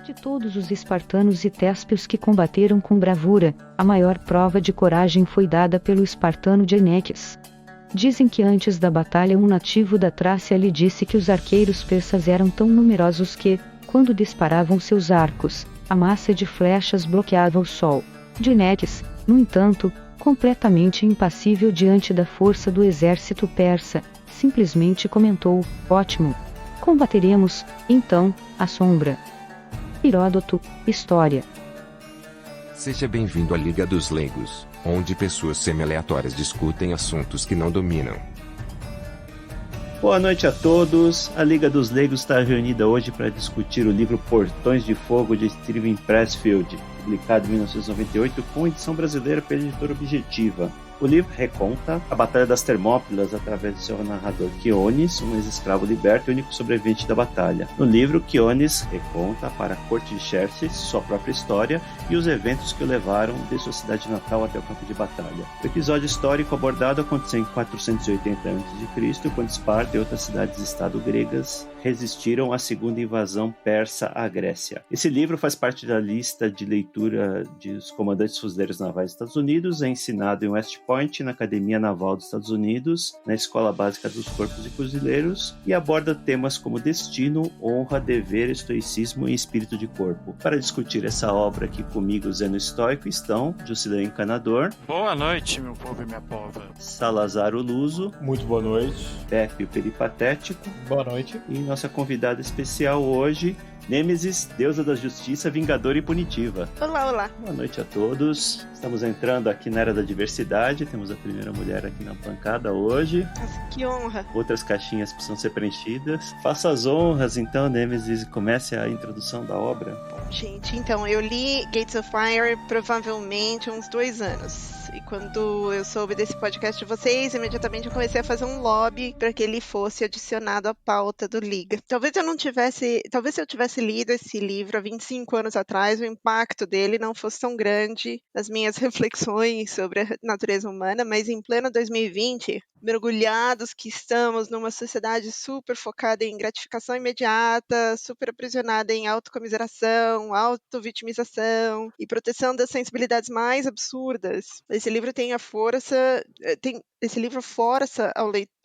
De todos os espartanos e téspios que combateram com bravura, a maior prova de coragem foi dada pelo espartano Dieneques. Dizem que antes da batalha um nativo da Trácia lhe disse que os arqueiros persas eram tão numerosos que, quando disparavam seus arcos, a massa de flechas bloqueava o sol. Dieneques, no entanto, completamente impassível diante da força do exército persa, simplesmente comentou: "Ótimo! Combateremos, então, a sombra." Heródoto, História. Seja bem-vindo à Liga dos Leigos, onde pessoas semi-aleatórias discutem assuntos que não dominam. Boa noite a todos. A Liga dos Leigos está reunida hoje para discutir o livro Portões de Fogo de Steven Pressfield, publicado em 1998 com edição brasileira pela editora Objetiva. O livro reconta a Batalha das Termópilas através do seu narrador Quiones, um ex-escravo liberto e único sobrevivente da batalha. No livro, Quiones reconta para a corte de Xerxes sua própria história e os eventos que o levaram de sua cidade natal até o campo de batalha. O episódio histórico abordado aconteceu em 480 a.C., quando Esparta e outras cidades-estado gregas resistiram à segunda invasão persa à Grécia. Esse livro faz parte da lista de leitura dos comandantes fuzileiros navais dos Estados Unidos, é ensinado em West Point, na Academia Naval dos Estados Unidos, na Escola Básica dos Corpos de Fuzileiros, e aborda temas como destino, honra, dever, estoicismo e espírito de corpo. Para discutir essa obra aqui comigo, Zeno Estoico, estão Jusileu Encanador. Boa noite, meu povo e minha pova. Salazar o Luso. Muito boa noite. Pepe o Peripatético. Boa noite. E nossa convidada especial hoje, Nêmesis, deusa da justiça, vingadora e punitiva. Olá, olá. Boa noite a todos. Estamos entrando aqui na era da diversidade. Temos a primeira mulher aqui na bancada hoje. Nossa, que honra. Outras caixinhas precisam ser preenchidas. Faça as honras, então, Nêmesis, e comece a introdução da obra. Bom, gente, então, eu li Gates of Fire provavelmente uns 2 anos. E quando eu soube desse podcast de vocês, imediatamente eu comecei a fazer um lobby para que ele fosse adicionado à pauta do Liga. Talvez se eu tivesse lido esse livro há 25 anos atrás, o impacto dele não fosse tão grande nas minhas reflexões sobre a natureza humana, mas em pleno 2020, mergulhados que estamos numa sociedade super focada em gratificação imediata, super aprisionada em autocomiseração, autovitimização e proteção das sensibilidades mais absurdas. Esse livro força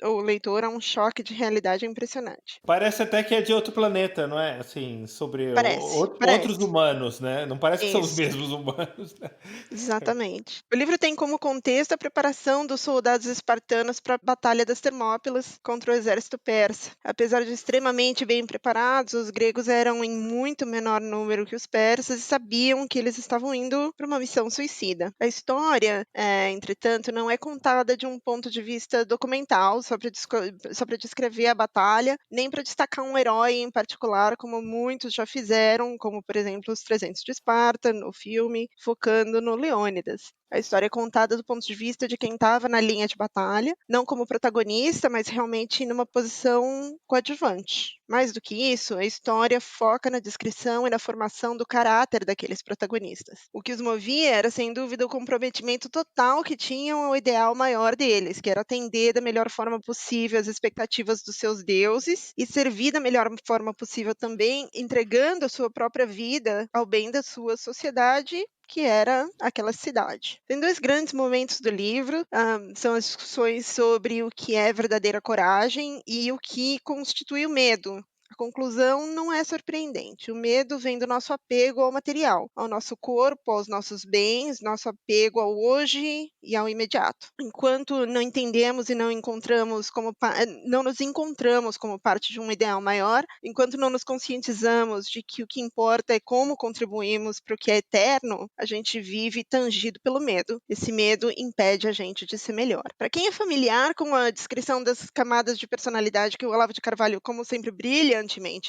o leitor a um choque de realidade impressionante. Parece até que é de outro planeta, não é? Assim, sobre outros humanos, né? Não parece que são os mesmos humanos, né? Exatamente. O livro tem como contexto a preparação dos soldados espartanos para a Batalha das Termópilas contra o exército persa. Apesar de extremamente bem preparados, os gregos eram em muito menor número que os persas e sabiam que eles estavam indo para uma missão suicida. A história, entretanto, não é contada de um ponto de vista documental, só para descrever a batalha, nem para destacar um herói em particular, como muitos já fizeram, como, por exemplo, os 300 de Esparta, no filme, focando no Leônidas. A história é contada do ponto de vista de quem estava na linha de batalha, não como protagonista, mas realmente numa posição coadjuvante. Mais do que isso, a história foca na descrição e na formação do caráter daqueles protagonistas. O que os movia era, sem dúvida, o comprometimento total que tinham ao ideal maior deles, que era atender da melhor forma possível as expectativas dos seus deuses e servir da melhor forma possível também, entregando a sua própria vida ao bem da sua sociedade, que era aquela cidade. Tem 2 grandes momentos do livro, são as discussões sobre o que é verdadeira coragem e o que constitui o medo. A conclusão não é surpreendente. O medo vem do nosso apego ao material, ao nosso corpo, aos nossos bens, nosso apego ao hoje e ao imediato. Enquanto não entendemos e não nos encontramos como parte de um ideal maior, enquanto não nos conscientizamos de que o que importa é como contribuímos para o que é eterno, a gente vive tangido pelo medo. Esse medo impede a gente de ser melhor. Para quem é familiar com a descrição das camadas de personalidade que o Olavo de Carvalho, como sempre, brilhantemente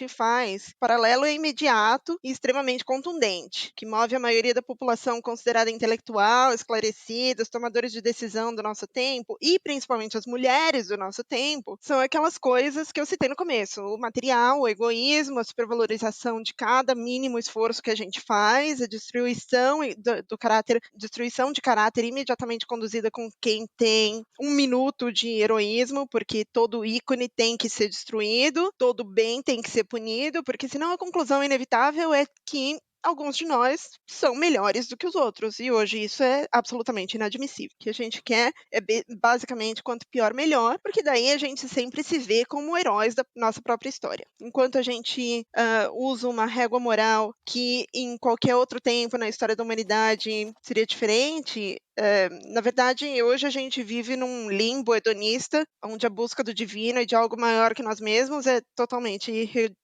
faz, paralelo é imediato e extremamente contundente, que move a maioria da população considerada intelectual, esclarecida, os tomadores de decisão do nosso tempo e principalmente as mulheres do nosso tempo, são aquelas coisas que eu citei no começo: o material, o egoísmo, a supervalorização de cada mínimo esforço que a gente faz, a destruição de caráter imediatamente conduzida com quem tem 1 minuto de heroísmo, porque todo ícone tem que ser destruído, todo bem Alguém tem que ser punido, porque senão a conclusão inevitável é que alguns de nós são melhores do que os outros, e hoje isso é absolutamente inadmissível. O que a gente quer é basicamente quanto pior, melhor, porque daí a gente sempre se vê como heróis da nossa própria história. Enquanto a gente usa uma régua moral que em qualquer outro tempo na história da humanidade seria diferente, na verdade, hoje a gente vive num limbo hedonista, onde a busca do divino e de algo maior que nós mesmos é totalmente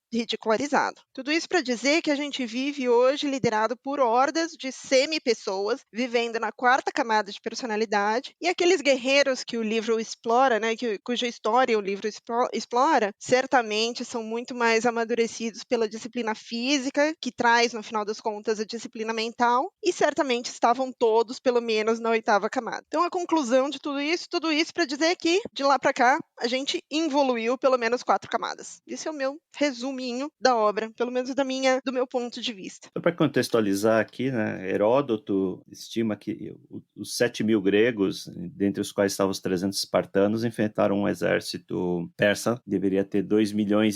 ridicularizado. Tudo isso para dizer que a gente vive hoje liderado por hordas de semi-pessoas vivendo na quarta camada de personalidade, e aqueles guerreiros que o livro explora, né, cuja história o livro explora, certamente são muito mais amadurecidos pela disciplina física, que traz, no final das contas, a disciplina mental, e certamente estavam todos, pelo menos, na oitava camada. Então, a conclusão de tudo isso para dizer que, de lá para cá, a gente evoluiu pelo menos 4 camadas. Esse é o meu resuminho da obra, pelo menos do meu ponto de vista. Só para contextualizar aqui, né, Heródoto estima que os 7.000 gregos, dentre os quais estavam os 300 espartanos, enfrentaram um exército persa, deveria ter 2,5 milhões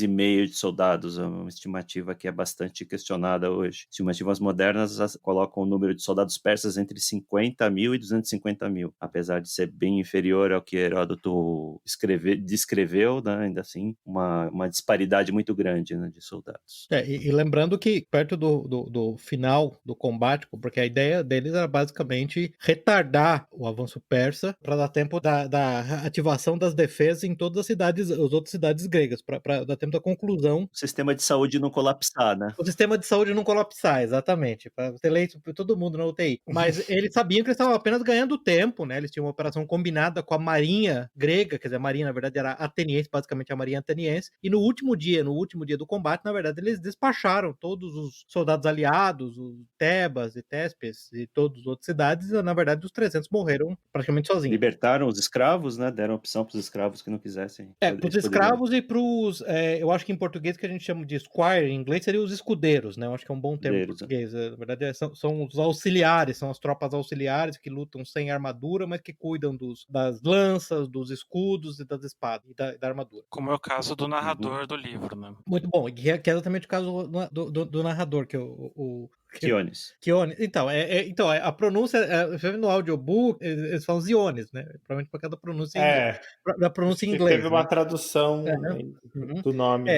de soldados, uma estimativa que é bastante questionada hoje. Estimativas modernas colocam o número de soldados persas entre 50 mil e 250 mil, apesar de ser bem inferior ao que Heródoto descreveu, né, ainda assim, uma disparidade muito grande, né, de soldados. E lembrando que perto do final do combate, porque a ideia deles era basicamente retardar o avanço persa para dar tempo da ativação das defesas em todas as outras cidades gregas, para dar tempo da conclusão. O sistema de saúde não colapsar, né? O sistema de saúde não colapsar, exatamente, para ter leito para todo mundo na UTI. Mas eles sabiam que eles estavam apenas ganhando tempo, né? Eles tinham uma operação combinada com a marinha grega, quer dizer, a marinha na verdade era ateniense, basicamente a marinha ateniense, e no último dia do combate, na verdade, eles despacharam todos os soldados aliados, os Tebas e Téspes e todas as outras cidades, e na verdade os 300 morreram praticamente sozinhos. Libertaram os escravos, né? Deram opção para os escravos que não quisessem. Para os escravos e para os, eu acho que em português que a gente chama de squire, em inglês seria os escudeiros, né? Eu acho que é um bom termo em português. Na verdade, são os auxiliares, são as tropas auxiliares que lutam sem armadura, mas que cuidam das lanças, dos escudos e das espadas e da armadura. Como é o caso do narrador do livro, né? Muito bom, que é exatamente o caso do narrador, que é o Quiones. Então, a pronúncia, no audiobook, eles falam Ziones, né? Provavelmente por causa da pronúncia da pronúncia em inglês. Teve uma tradução do nome.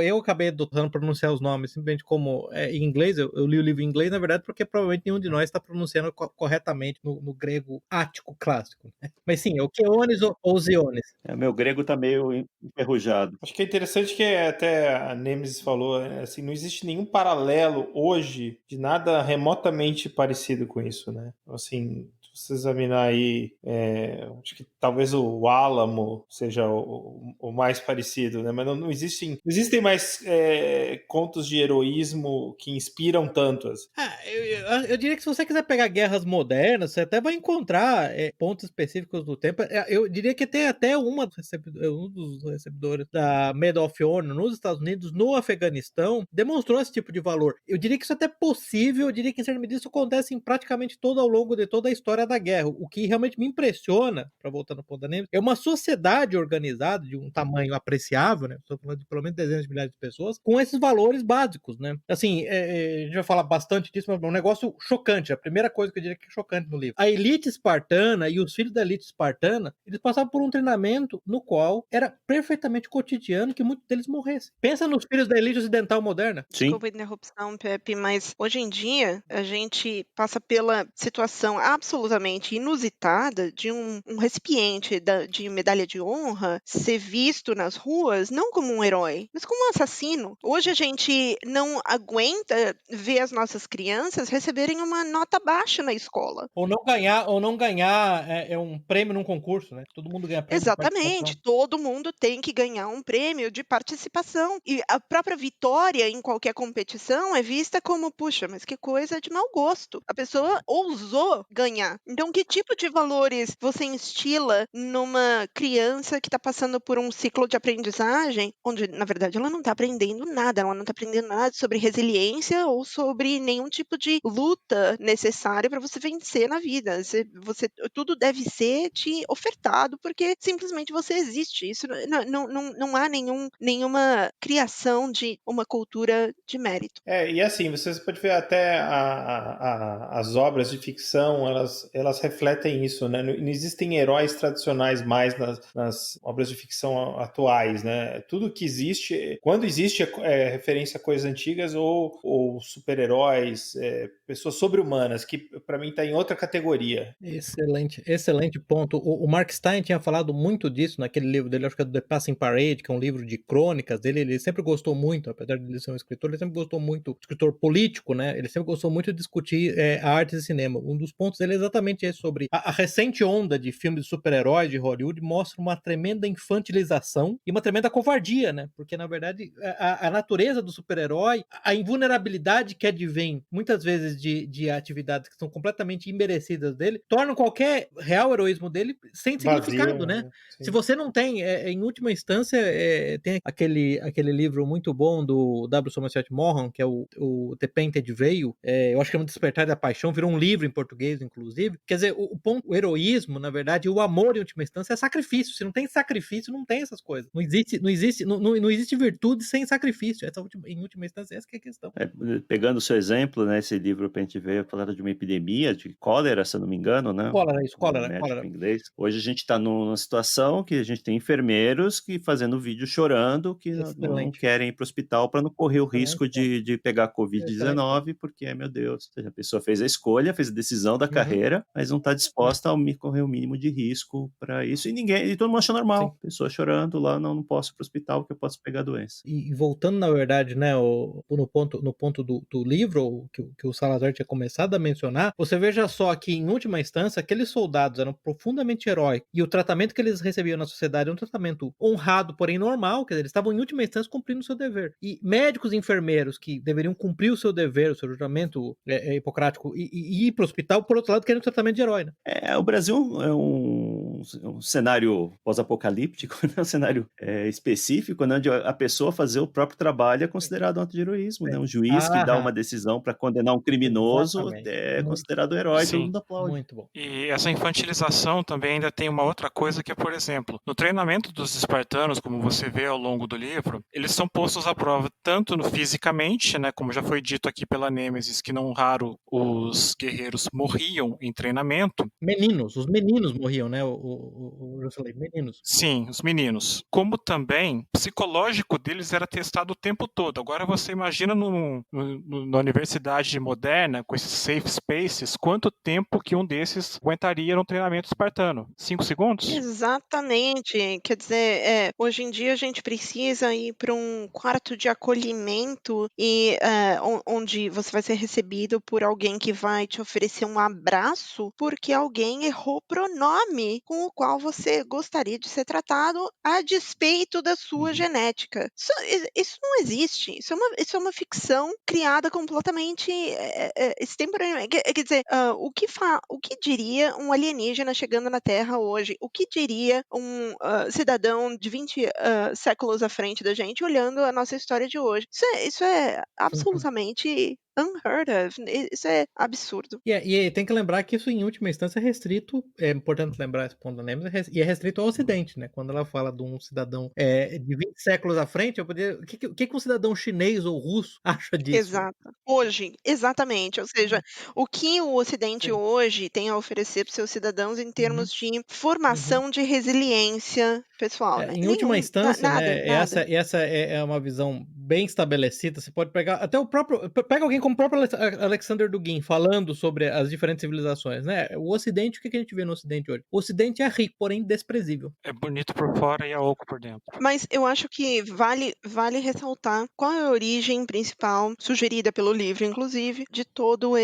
Eu acabei adotando pronunciar os nomes simplesmente como em inglês. Eu li o livro em inglês, na verdade, porque provavelmente nenhum de nós está pronunciando corretamente no grego ático clássico. Né? Mas sim, é o Quiones ou Ziones. Meu grego tá meio enferrujado. Acho que é interessante que até a Nemesis falou, assim, não existe nenhum paralelo hoje de nada remotamente parecido com isso, né? Assim, se você examinar aí, acho que talvez o Álamo seja o mais parecido, né? Mas não existem mais contos de heroísmo que inspiram tantas. Eu diria que se você quiser pegar guerras modernas, você até vai encontrar pontos específicos do tempo. Eu diria que tem até um dos recebedores da Medal of Honor nos Estados Unidos, no Afeganistão, demonstrou esse tipo de valor. Eu diria que isso é até possível, eu diria que em certa medida isso acontece em praticamente ao longo de toda a história da guerra. O que realmente me impressiona, para voltar no ponto da Nemesis, é uma sociedade organizada de um tamanho apreciável, né? Estou falando de pelo menos dezenas de milhares de pessoas, com esses valores básicos, né? Assim, a gente vai falar bastante disso, mas é um negócio chocante. A primeira coisa que eu diria que é chocante no livro. A elite espartana e os filhos da elite espartana, eles passavam por um treinamento no qual era perfeitamente cotidiano que muitos deles morressem. Pensa nos filhos da elite ocidental moderna. Sim. Desculpa a interrupção, Pepe, mas hoje em dia a gente passa pela situação absolutamente inusitada de um recipiente de medalha de honra ser visto nas ruas não como um herói, mas como um assassino. Hoje a gente não aguenta ver as nossas crianças receberem uma nota baixa na escola. Ou não ganhar um prêmio num concurso, né? Todo mundo ganha prêmio. Exatamente, todo mundo tem que ganhar um prêmio de participação. E a própria vitória em qualquer competição é vista como, puxa, mas que coisa de mau gosto. A pessoa ousou ganhar. Então, que tipo de valores você instila numa criança que está passando por um ciclo de aprendizagem, onde, na verdade, ela não está aprendendo nada, ela não está aprendendo nada sobre resiliência ou sobre nenhum tipo de luta necessária para você vencer na vida. Tudo deve ser te ofertado porque simplesmente você existe. Isso não há nenhuma criação de uma cultura de mérito. E assim, vocês podem ver até as obras de ficção, elas refletem isso, né? Não existem heróis tradicionais mais nas obras de ficção atuais, né? Tudo que existe, quando existe é referência a coisas antigas ou super-heróis, pessoas sobre-humanas, que para mim está em outra categoria. Excelente ponto. O Mark Stein tinha falado muito disso naquele livro dele, acho que é do The Passing Parade, que é um livro de crônicas dele. Ele sempre gostou muito, apesar de ele ser um escritor, ele sempre gostou muito, escritor político, né? Ele sempre gostou muito de discutir a arte e cinema. Um dos pontos dele é exatamente esse, sobre a recente onda de filmes de super-heróis de Hollywood mostra uma tremenda infantilização e uma tremenda covardia, né? Porque, na verdade, a natureza do super-herói, a invulnerabilidade que advém, muitas vezes, de atividades que são completamente imerecidas dele, tornam qualquer real heroísmo dele sem significado, né? Se você não tem, em última instância, tem aquele livro muito bom do W. Somerset Maugham, que é o The Painted Veil, eu acho que é um Despertar da Paixão, virou um livro em português, inclusive. Quer dizer, o heroísmo, na verdade, o amor, em última instância, é sacrifício. Se não tem sacrifício, não tem essas coisas. Não existe virtude sem sacrifício. Em última instância, essa que é a questão. Pegando o seu exemplo, né, esse livro Painted Veil falava de uma epidemia de cólera, se eu não me engano, né? Cólera. Em inglês. Hoje a gente está numa situação que a gente tem enfermeiros que fazendo vídeo chorando que não querem ir para o hospital para não correr o risco de pegar Covid-19, porque, meu Deus, a pessoa fez a escolha, fez a decisão da carreira, mas não está disposta a correr o mínimo de risco para isso. E todo mundo acha normal. Sim. Pessoa chorando lá, não posso ir para o hospital porque eu posso pegar a doença. E voltando, na verdade, né, no ponto do livro que o Salazar tinha começado a mencionar, você veja só que, em última instância, aqueles soldados eram profundamente heróicos e o tratamento que eles recebiam na sociedade era um tratamento honrado, porém normal, quer dizer, eles estavam, em última instância, cumprindo o seu dever. E médicos e enfermeiros que deveriam cumprir o seu dever, o seu juramento hipocrático e ir para o hospital, por outro lado, querem um tratamento de herói, né? O Brasil é um cenário pós-apocalíptico, um cenário específico, né, onde a pessoa fazer o próprio trabalho é considerado um ato de heroísmo, né? Um juiz que dá uma decisão para condenar um criminoso é considerado herói, todo mundo aplaude. Muito bom. E essa infantilização também ainda tem uma outra coisa que é, por exemplo, no treinamento dos espartanos, como você vê ao longo do livro, eles são postos à prova tanto fisicamente, né, como já foi dito aqui pela Nêmesis, que não raro os guerreiros morriam em treinamento. Os meninos morriam, né, meninos. Sim, os meninos. Como também, o psicológico deles era testado o tempo todo. Agora você imagina na universidade moderna, com esses safe spaces, quanto tempo que um desses aguentaria no treinamento espartano? 5 segundos? Exatamente. Quer dizer, hoje em dia a gente precisa ir para um quarto de acolhimento e onde você vai ser recebido por alguém que vai te oferecer um abraço porque alguém errou o pronome com o qual você gostaria de ser tratado a despeito da sua genética. Isso não existe. Isso é uma ficção criada completamente extemporaneamente. Quer dizer, o que diria um alienígena chegando na Terra hoje? O que diria um cidadão de 20 séculos à frente da gente olhando a nossa história de hoje? Isso é absolutamente unheard of. Isso é absurdo. E tem que lembrar que isso, em última instância, é restrito, é importante lembrar esse ponto da Nemesis, e é restrito ao Ocidente, né? Quando ela fala de um cidadão de 20 séculos à frente, eu poderia. O que um cidadão chinês ou russo acha disso? Exato. Hoje, exatamente. Ou seja, o que o Ocidente hoje tem a oferecer para os seus cidadãos em termos de formação de resiliência pessoal. Em última instância, né, essa é uma visão bem estabelecida. Você pode pegar até o próprio. Pega alguém como o próprio Alexander Dugin falando sobre as diferentes civilizações, né? O Ocidente, o que a gente vê no Ocidente hoje? O Ocidente é rico, porém desprezível. É bonito por fora e é oco por dentro. Mas eu acho que vale ressaltar qual é a origem principal, sugerida pelo livro, inclusive, de toda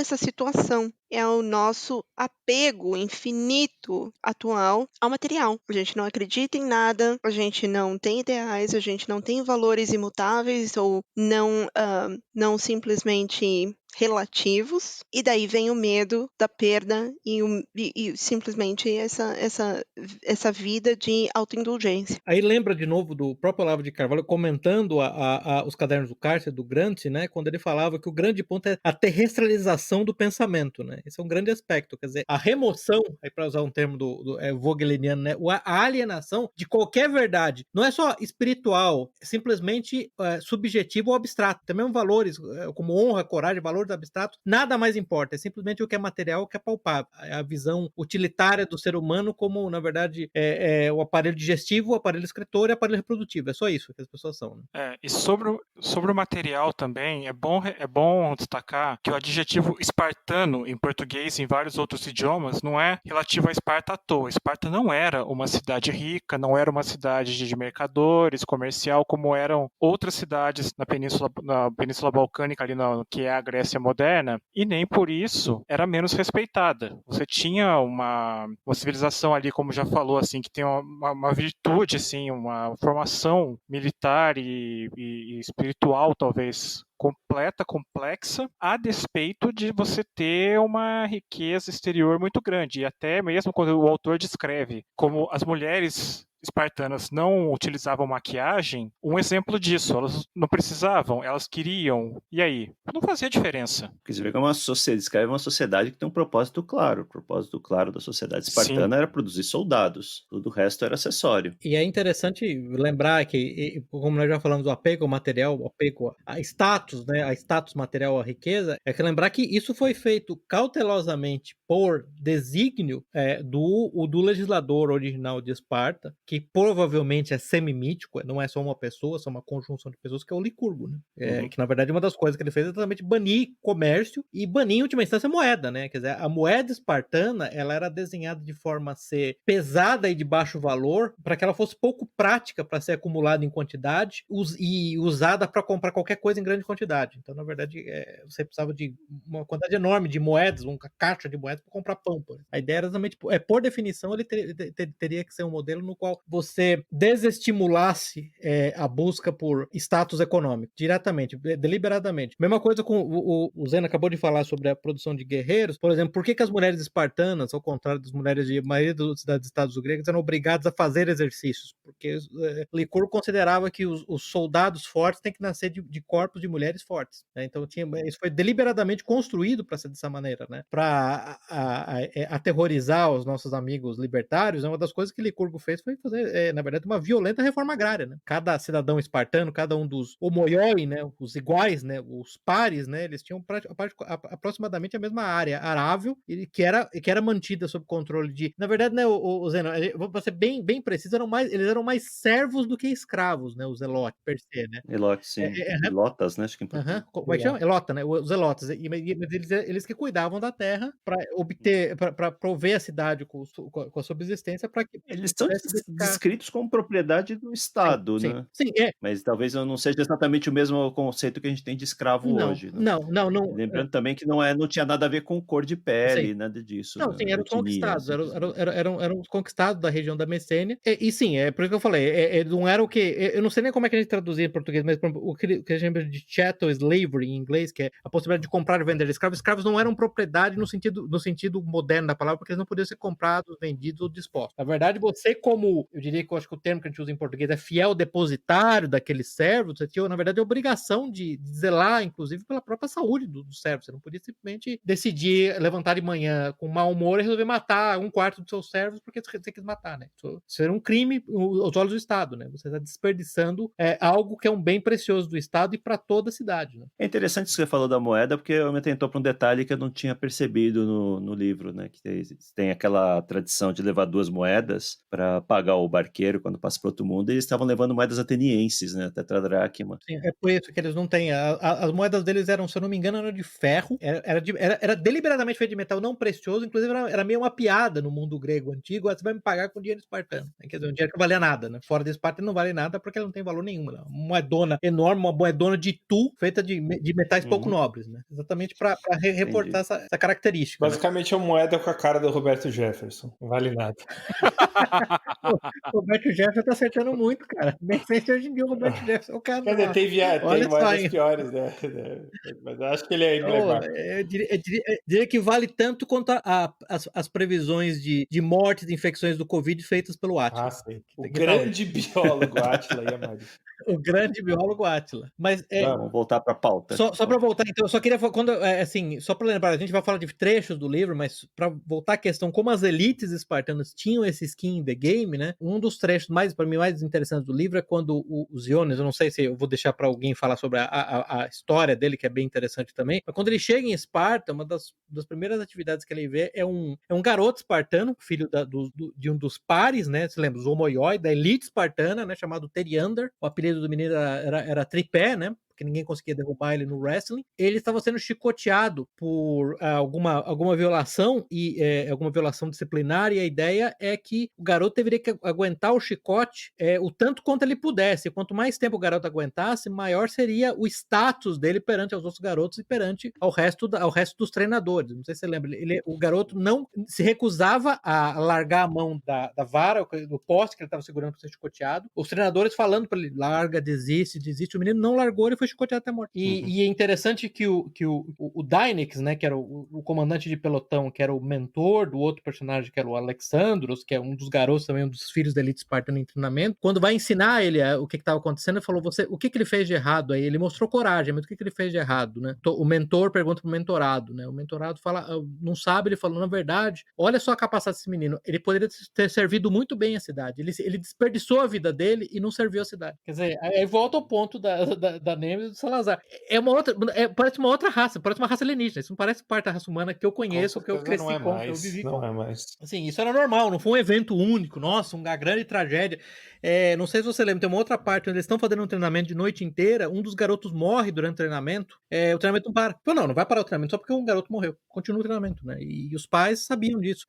essa situação. É o nosso apego infinito atual ao material. A gente não acredita em nada, a gente não tem ideais, a gente não tem valores imutáveis ou não simplesmente relativos, e daí vem o medo da perda e simplesmente essa vida de autoindulgência. Aí lembra de novo do próprio Olavo de Carvalho comentando os Cadernos do Cárcere, do Gramsci, né, quando ele falava que o grande ponto é a terrestrialização do pensamento, né? Esse é um grande aspecto, quer dizer, a remoção, aí para usar um termo do Vogeliniano, né, a alienação de qualquer verdade. Não é só espiritual, é simplesmente subjetivo ou abstrato. Tem mesmo valores, como honra, coragem, valores abstratos, nada mais importa. É simplesmente o que é material, o que é palpável. É a visão utilitária do ser humano como, na verdade, o aparelho digestivo, o aparelho excretor e o aparelho reprodutivo. É só isso que as pessoas são. Né? E sobre o material também, é bom destacar que o adjetivo espartano em português e em vários outros idiomas não é relativo a Esparta à toa. Esparta não era uma cidade rica, não era uma cidade de mercadores, comercial, como eram outras cidades na Península Balcânica, ali que é a Grécia moderna, e nem por isso era menos respeitada. Você tinha uma civilização ali, como já falou, assim, que tem uma virtude, assim, uma formação militar e espiritual, talvez, completa, complexa, a despeito de você ter uma riqueza exterior muito grande. E até mesmo quando o autor descreve como as mulheres espartanas não utilizavam maquiagem, um exemplo disso, elas não precisavam, elas queriam, e aí? Não fazia diferença. Porque você vê que descreve uma sociedade que tem um propósito claro. O propósito claro da sociedade espartana era produzir soldados, tudo o resto era acessório. E é interessante lembrar que, como nós já falamos do apego ao material, o apego a status, né, a status material, a riqueza, é que lembrar que isso foi feito cautelosamente por desígnio do legislador original de Esparta, que provavelmente é semimítico, não é só uma pessoa, são uma conjunção de pessoas, que é o Licurgo, né? Que na verdade uma das coisas que ele fez é exatamente banir comércio e banir em última instância a moeda, né? Quer dizer, a moeda espartana, ela era desenhada de forma a ser pesada e de baixo valor, para que ela fosse pouco prática para ser acumulada em quantidade e usada para comprar qualquer coisa em grande quantidade. Então, na verdade, você precisava de uma quantidade enorme de moedas, uma caixa de moedas para comprar pão. A ideia era exatamente, por definição, ele teria que ser um modelo no qual você desestimulasse a busca por status econômico, diretamente, deliberadamente. Mesma coisa com o Zeno acabou de falar sobre a produção de guerreiros. Por exemplo, por que as mulheres espartanas, ao contrário das mulheres de maioria das estados gregos, eram obrigadas a fazer exercícios? Porque Licurgo considerava que os soldados fortes têm que nascer de corpos de mulheres fortes. Né? Então, isso foi deliberadamente construído para ser dessa maneira, né? Para aterrorizar os nossos amigos libertários. Uma das coisas que Licurgo fez foi fazer, na verdade, uma violenta reforma agrária. Né? Cada cidadão espartano, cada um dos homoioi, né, os iguais, né, os pares, né, eles tinham aproximadamente a mesma área arável, que era mantida sob controle de... Na verdade, né, o Zeno, vou ser bem preciso, eles eram mais servos do que escravos, né, os elotes, per se, né? Elotes, sim. Elotas, né? Acho que Como é que chama? Elota, né? Os elotes. Eles que cuidavam da terra para obter, para prover a cidade com a subsistência, para que eles são descritos como propriedade do Estado, sim, né? Sim, Mas talvez não seja exatamente o mesmo conceito que a gente tem de escravo hoje. Né? Não. Lembrando também que não tinha nada a ver com cor de pele, nada disso. Não, né? sim, eram conquistados, eram os conquistados da região da Messênia. E sim, é por isso que eu falei, não era o que... Eu não sei nem como é que a gente traduzia em português, mas o que a gente chama de chattel slavery em inglês, que é a possibilidade de comprar e vender escravos. Escravos não eram propriedade no sentido moderno da palavra, porque eles não podiam ser comprados, vendidos ou dispostos. Na verdade, você como, eu diria que eu acho que o termo que a gente usa em português é fiel depositário daqueles servos, você tinha, na verdade, a obrigação de zelar, inclusive, pela própria saúde dos servos. Você não podia simplesmente decidir levantar de manhã com mau humor e resolver matar um quarto dos seus servos porque você quis matar, né? Isso era um crime aos olhos do Estado, né? Você está desperdiçando algo que é um bem precioso do Estado e para toda a cidade, né? É interessante isso que você falou da moeda, porque eu me atentou para um detalhe que eu não tinha percebido no livro, né? Que tem aquela tradição de levar 2 moedas para pagar o barqueiro quando passa para outro mundo, e eles estavam levando moedas atenienses, né? Tetradracma. Sim, é por isso que eles não têm. As moedas deles eram, se eu não me engano, eram de ferro, era deliberadamente feito de metal não precioso, inclusive era meio uma piada no mundo grego antigo. Você vai me pagar com dinheiro espartano. Quer dizer, um dinheiro que não valia nada, né? Fora de Esparta não vale nada porque ela não tem valor nenhum. Né? Uma moedona enorme, uma moedona de Tu, azul feita de metais pouco nobres, né? Exatamente para reportar essa característica. Basicamente é uma moeda com a cara do Roberto Jefferson. Não vale nada. O Roberto Jefferson tá acertando muito, cara. Nem sei se hoje em dia o Roberto Jefferson é o cara. Quer dizer, tem Olha só, moedas hein? piores, né? Mas eu acho que ele é emblemático. Eu diria que vale tanto quanto as previsões de mortes e infecções do Covid feitas pelo Átila. Sim. O grande biólogo Átila e a Maria. O grande biólogo Átila. Mas vamos voltar para a pauta. Só para voltar, então, eu só queria só para lembrar, a gente vai falar de trechos do livro, mas para voltar à questão como as elites espartanas tinham esse skin in the game, né? Um dos trechos para mim mais interessantes do livro é quando os Iones, eu não sei se eu vou deixar para alguém falar sobre a história dele, que é bem interessante também, mas quando ele chega em Esparta, uma das primeiras atividades que ele vê é um garoto espartano, filho de um dos pares, né? Você lembra, os homoioi, da elite espartana, né? Chamado Teriander. O apelido do menino era Tripé, né? Porque ninguém conseguia derrubar ele no wrestling. Ele estava sendo chicoteado por alguma violação alguma violação disciplinar, e a ideia é que o garoto deveria aguentar o chicote o tanto quanto ele pudesse. Quanto mais tempo o garoto aguentasse, maior seria o status dele perante os outros garotos e perante ao resto dos treinadores. Não sei se você lembra, o garoto não se recusava a largar a mão da vara, do poste que ele estava segurando para ser chicoteado. Os treinadores falando para ele, larga, desiste. O menino não largou, ele foi chicoteado até morto. E é interessante que o Dynex, né, que era o comandante de pelotão, que era o mentor do outro personagem, que era o Alexandros, que é um dos garotos também, um dos filhos da elite espartana em treinamento, quando vai ensinar ele o que estava acontecendo, ele falou, o que ele fez de errado aí? Ele mostrou coragem, mas o que ele fez de errado, né? O mentor pergunta pro mentorado, né? O mentorado fala, não sabe, ele falou, na verdade, olha só a capacidade desse menino, ele poderia ter servido muito bem a cidade, ele desperdiçou a vida dele e não serviu a cidade. Quer dizer, aí volta ao ponto da Nemesis do Salazar. Parece uma outra raça, parece uma raça alienígena. Isso não parece parte da raça humana que eu conheço, que eu cresci com, que eu vivi com. Não é mais. Assim, isso era normal, não foi um evento único. Nossa, uma grande tragédia. Não sei se você lembra, tem uma outra parte onde eles estão fazendo um treinamento de noite inteira, um dos garotos morre durante o treinamento, o treinamento não para. Não vai parar o treinamento só porque um garoto morreu. Continua o treinamento, né? E os pais sabiam disso.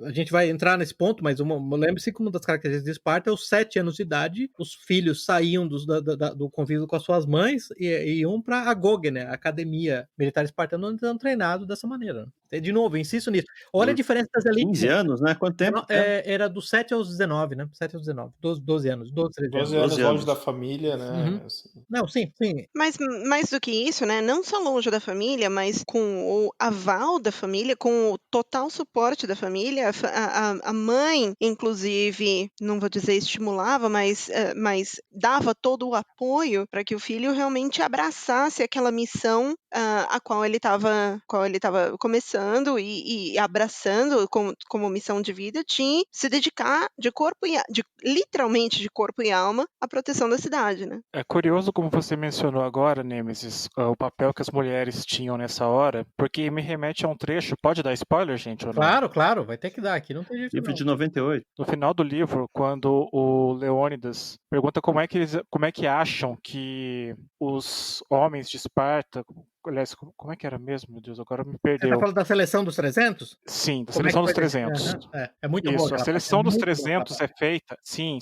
A gente vai entrar nesse ponto, mas lembre-se que uma das características de Esparta é aos 7 anos de idade, os filhos saíam do convívio com as suas mães e iam para a GOG, né? A Academia Militar Espartana, onde estão treinados dessa maneira. De novo, eu insisto nisso. Olha a diferença das elites. 15 anos, né? Quanto tempo? Era dos 7 aos 19, né? 7 aos 19. 12 anos. 13 anos. 12 anos longe da família, né? Uhum. Não, sim. Mas mais do que isso, né? Não só longe da família, mas com o aval da família, com o total suporte da família. A mãe, inclusive, não vou dizer estimulava, mas dava todo o apoio para que o filho realmente abraçasse aquela missão a qual ele estava começando e abraçando como missão de vida, de se dedicar literalmente de corpo e alma à proteção da cidade, né? É curioso como você mencionou agora, Nemesis, o papel que as mulheres tinham nessa hora, porque me remete a um trecho, pode dar spoiler, gente? Ou não? Claro, vai ter que dar aqui, não tem jeito. Livro de 98. No final do livro, quando o Leônidas pergunta como é que acham que os homens de Esparta, aliás, como é que era mesmo, meu Deus, agora me perdeu. Você tá falando da seleção dos 300? Sim, da seleção dos 300. É muito Isso, boa. a seleção dos 300 é feita, sim.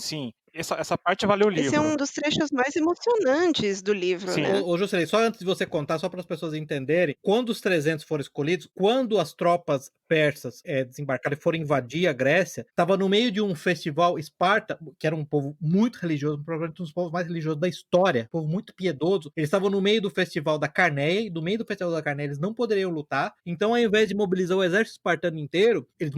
Essa parte valeu o livro. Esse é um dos trechos mais emocionantes do livro, Sim. né? Ô, Juscelino, só antes de você contar, só para as pessoas entenderem, quando os 300 foram escolhidos, quando as tropas persas desembarcaram e foram invadir a Grécia, estava no meio de um festival. Esparta, que era um povo muito religioso, provavelmente um dos povos mais religiosos da história, um povo muito piedoso, eles estavam no meio do festival da Carneia, e do meio do festival da Carneia eles não poderiam lutar, então ao invés de mobilizar o exército espartano inteiro, eles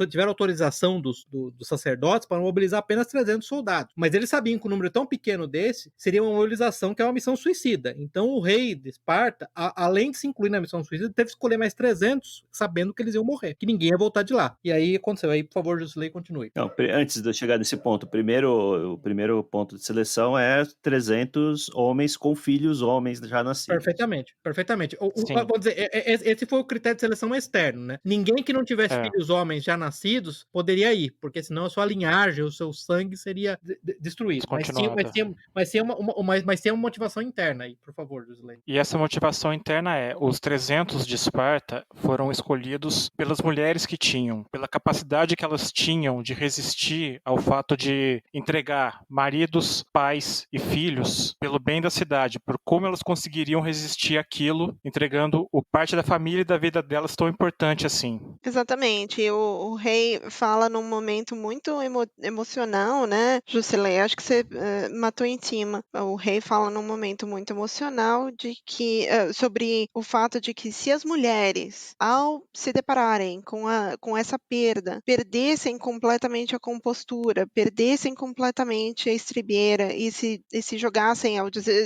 tiveram autorização dos sacerdotes para mobilizar apenas 300 soldados, mas eles sabiam que um número tão pequeno desse seria uma mobilização que é uma missão suicida. Então o rei de Esparta, além de se incluir na missão suicida, teve que escolher mais 300, sabendo que eles iam morrer, que ninguém ia voltar de lá. E aí aconteceu. Aí, por favor, Juscelino, continue. Não, antes de eu chegar nesse ponto, o primeiro ponto de seleção é 300 homens com filhos homens já nascidos. Perfeitamente. Vou dizer, esse foi o critério de seleção externo, né? Ninguém que não tivesse filhos homens já nascidos poderia ir, porque senão a sua linhagem, o seu sangue sangue seria destruído. Mas Descontinuado. tem uma motivação interna aí, por favor, Josley. E essa motivação interna os 300 de Esparta foram escolhidos pelas mulheres que tinham, pela capacidade que elas tinham de resistir ao fato de entregar maridos, pais e filhos pelo bem da cidade, por como elas conseguiriam resistir àquilo, entregando parte da família e da vida delas tão importante assim. Exatamente. O rei fala num momento muito emocional, né, Jusilei? Acho que você matou em cima. O rei fala num momento muito emocional de que sobre o fato de que se as mulheres, ao se depararem com essa perda, perdessem completamente a compostura, perdessem completamente a estribeira e se jogassem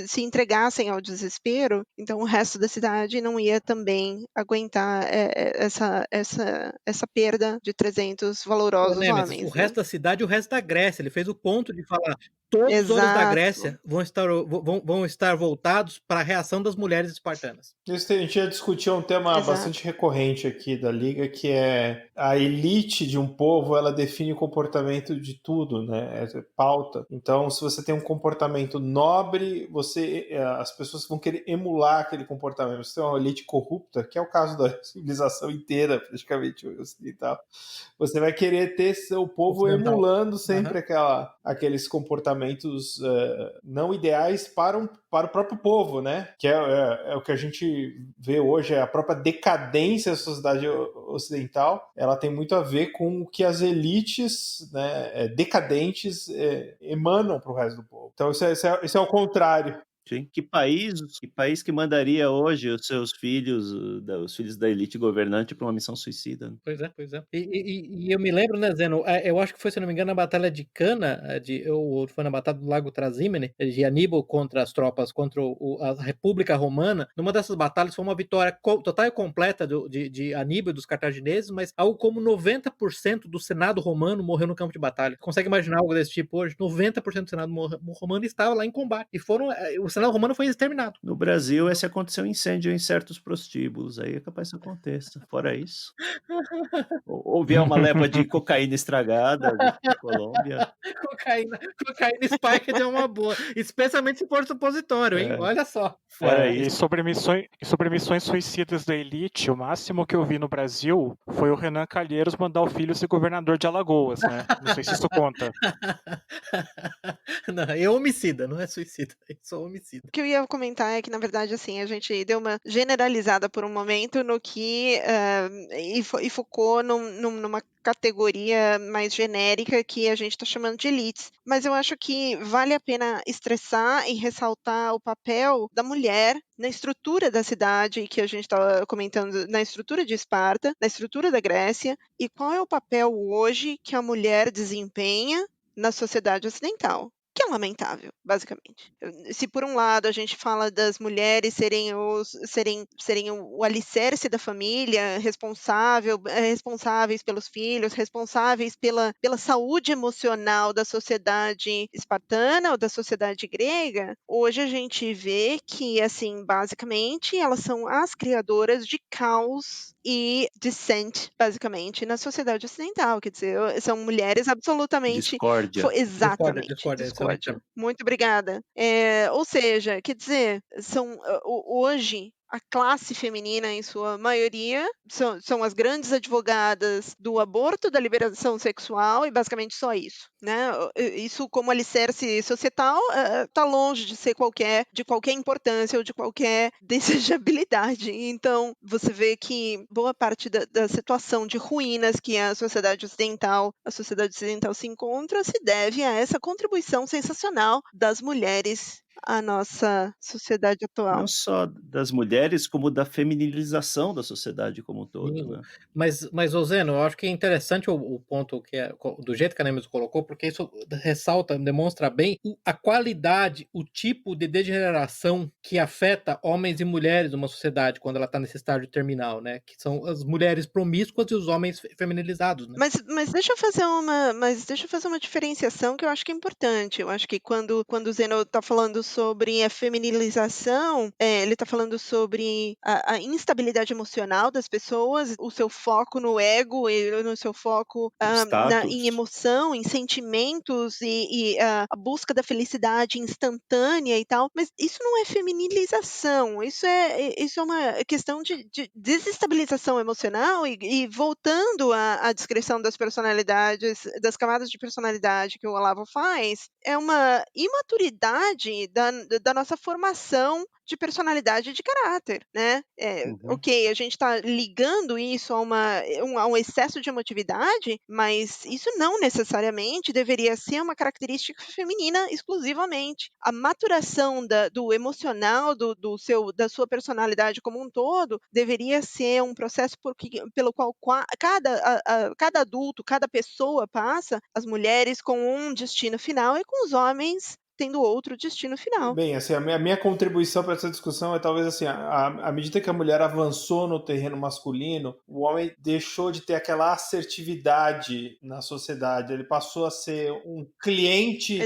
se entregassem ao desespero, então o resto da cidade não ia também aguentar essa perda de 300 valorosos Nemesis, homens, o resto né? da cidade e o resto da Grécia. Ele fez o ponto de falar: todos os olhos da Exato. Grécia vão estar voltados para a reação das mulheres espartanas. Isso a gente já discutiu um tema Exato. bastante recorrente aqui da Liga, que é a elite de um povo, ela define o comportamento de tudo, né? É pauta. Então, se você tem um comportamento nobre, as pessoas vão querer emular aquele comportamento. Se você tem uma elite corrupta, que é o caso da civilização inteira, praticamente ocidental, você vai querer ter o povo Ocidental. emulando sempre aqueles comportamentos não ideais para o próprio povo, né? Que é o que a gente vê hoje, a própria decadência da sociedade ocidental, ela tem muito a ver com o que as elites, né, decadentes emanam para o resto do povo. Então isso é o contrário. Sim. Que país que mandaria hoje os seus filhos, os filhos da elite governante para uma missão suicida? Né? Pois é. E eu me lembro, né, Zeno, eu acho que foi, se não me engano, na Batalha de Cana, ou foi na Batalha do Lago Trasímene, de Aníbal contra as tropas, contra a República Romana. Numa dessas batalhas foi uma vitória total e completa de Aníbal e dos cartagineses, mas algo como 90% do Senado romano morreu no campo de batalha. Consegue imaginar algo desse tipo hoje? 90% do Senado romano estava lá em combate. E o Senado romano foi exterminado. No Brasil, se aconteceu um incêndio em certos prostíbulos, aí é capaz que aconteça. Fora isso. Ou vier uma leva de cocaína estragada da Colômbia. Cocaína spike é uma boa. Especialmente se for supositório, hein? Olha só. Fora E isso. sobre missões suicidas da elite, o máximo que eu vi no Brasil foi o Renan Calheiros mandar o filho ser governador de Alagoas, né? Não sei se isso conta. Não, é homicida, não é suicida. É só homicida. O que eu ia comentar é que, na verdade, assim, a gente deu uma generalizada por um momento no que e focou numa categoria mais genérica que a gente está chamando de elites. Mas eu acho que vale a pena estressar e ressaltar o papel da mulher na estrutura da cidade, que a gente estava comentando, na estrutura de Esparta, na estrutura da Grécia, e qual é o papel hoje que a mulher desempenha na sociedade ocidental. Que é lamentável, basicamente. Se por um lado a gente fala das mulheres serem o alicerce da família, responsáveis pelos filhos, responsáveis pela saúde emocional da sociedade espartana ou da sociedade grega, hoje a gente vê que, assim, basicamente, elas são as criadoras de caos e dissent, basicamente, na sociedade ocidental. Quer dizer, são mulheres absolutamente... Discórdia. Exatamente. Discórdia. Muito obrigada. Ou seja, quer dizer, hoje a classe feminina, em sua maioria, são as grandes advogadas do aborto, da liberação sexual e basicamente só isso, né? Isso, como alicerce societal, está longe de ser de qualquer importância ou de qualquer desejabilidade. Então, você vê que boa parte da situação de ruínas que a sociedade ocidental se encontra se deve a essa contribuição sensacional das mulheres à nossa sociedade atual. Não só das mulheres, como da feminilização da sociedade como um todo. Sim, né? Mas Zeno, eu acho que é interessante o ponto do jeito que a Nemes colocou, porque isso demonstra bem a qualidade, o tipo de degeneração que afeta homens e mulheres numa sociedade quando ela está nesse estágio terminal, né? Que são as mulheres promíscuas e os homens feminilizados, né? Mas deixa eu fazer uma diferenciação que eu acho que é importante. Eu acho que quando o Zeno está falando sobre a feminilização, ele está falando sobre a instabilidade emocional das pessoas, o seu foco no ego e no seu foco em Status. emoção, em sentimentos e a busca da felicidade instantânea e tal, mas isso não é feminilização, isso é uma questão de desestabilização emocional e voltando à descrição das personalidades, das camadas de personalidade que o Olavo faz, é uma imaturidade da nossa formação de personalidade e de caráter, né? Uhum. Ok, a gente está ligando isso a um excesso de emotividade, mas isso não necessariamente deveria ser uma característica feminina exclusivamente. A maturação do emocional da sua personalidade como um todo deveria ser um processo pelo qual cada adulto, cada pessoa passa, as mulheres com um destino final e com os homens tendo outro destino final. Bem, assim, a minha contribuição para essa discussão é talvez assim, à medida que a mulher avançou no terreno masculino, o homem deixou de ter aquela assertividade na sociedade, ele passou a ser um cliente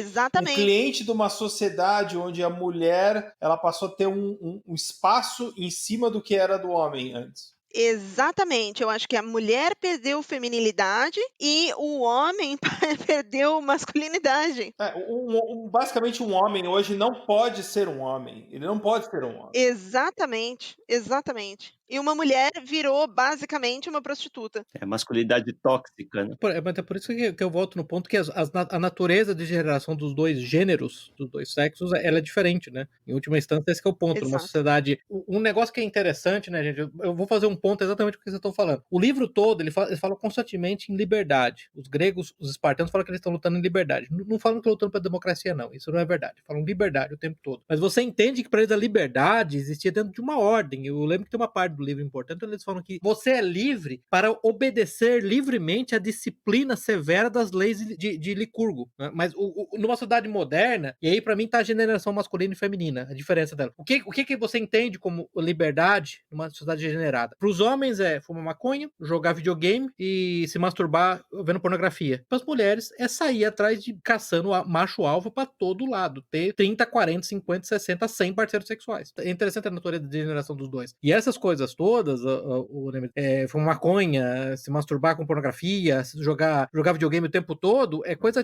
de uma sociedade onde a mulher ela passou a ter um espaço em cima do que era do homem antes. Exatamente, eu acho que a mulher perdeu feminilidade e o homem perdeu masculinidade. Basicamente, um homem hoje não pode ser um homem. Ele não pode ser um homem. Exatamente, exatamente. E uma mulher virou basicamente uma prostituta. É masculinidade tóxica, né? Mas é por isso que eu volto no ponto que a natureza de geração dos dois gêneros, dos dois sexos, ela é diferente, né? Em última instância, esse que é o ponto. Numa Exato. sociedade... Um negócio que é interessante, né, gente? Eu vou fazer um ponto exatamente o que vocês estão falando. O livro todo, eles falam constantemente em liberdade. Os gregos, os espartanos falam que eles estão lutando em liberdade. Não falam que estão lutando pela democracia, não. Isso não é verdade. Falam liberdade o tempo todo. Mas você entende que para eles a liberdade existia dentro de uma ordem. Eu lembro que tem uma parte do livro importante onde eles falam que você é livre para obedecer livremente a disciplina severa das leis de Licurgo, né? Mas numa sociedade moderna, e aí para mim tá a generação masculina e feminina, a diferença dela. O que você entende como liberdade numa sociedade degenerada? Para os homens é fumar maconha, jogar videogame e se masturbar vendo pornografia. Para as mulheres é sair atrás de caçando macho alfa para todo lado, ter 30, 40, 50, 60, 100 parceiros sexuais. É interessante a natureza de geração dos dois. E essas coisas todas, fumar maconha, se masturbar com pornografia, jogar videogame o tempo todo,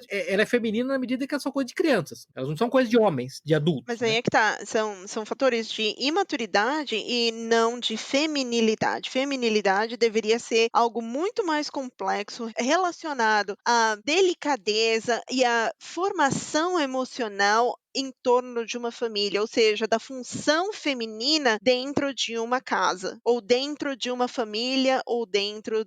ela é feminina na medida que elas são coisas de crianças. Elas não são coisas de homens, de adultos. Mas aí é que tá, são fatores de imaturidade e não de feminilidade. Feminilidade deveria ser algo muito mais complexo, relacionado à delicadeza e à formação emocional em torno de uma família, ou seja, da função feminina dentro de uma casa, ou dentro de uma família, ou dentro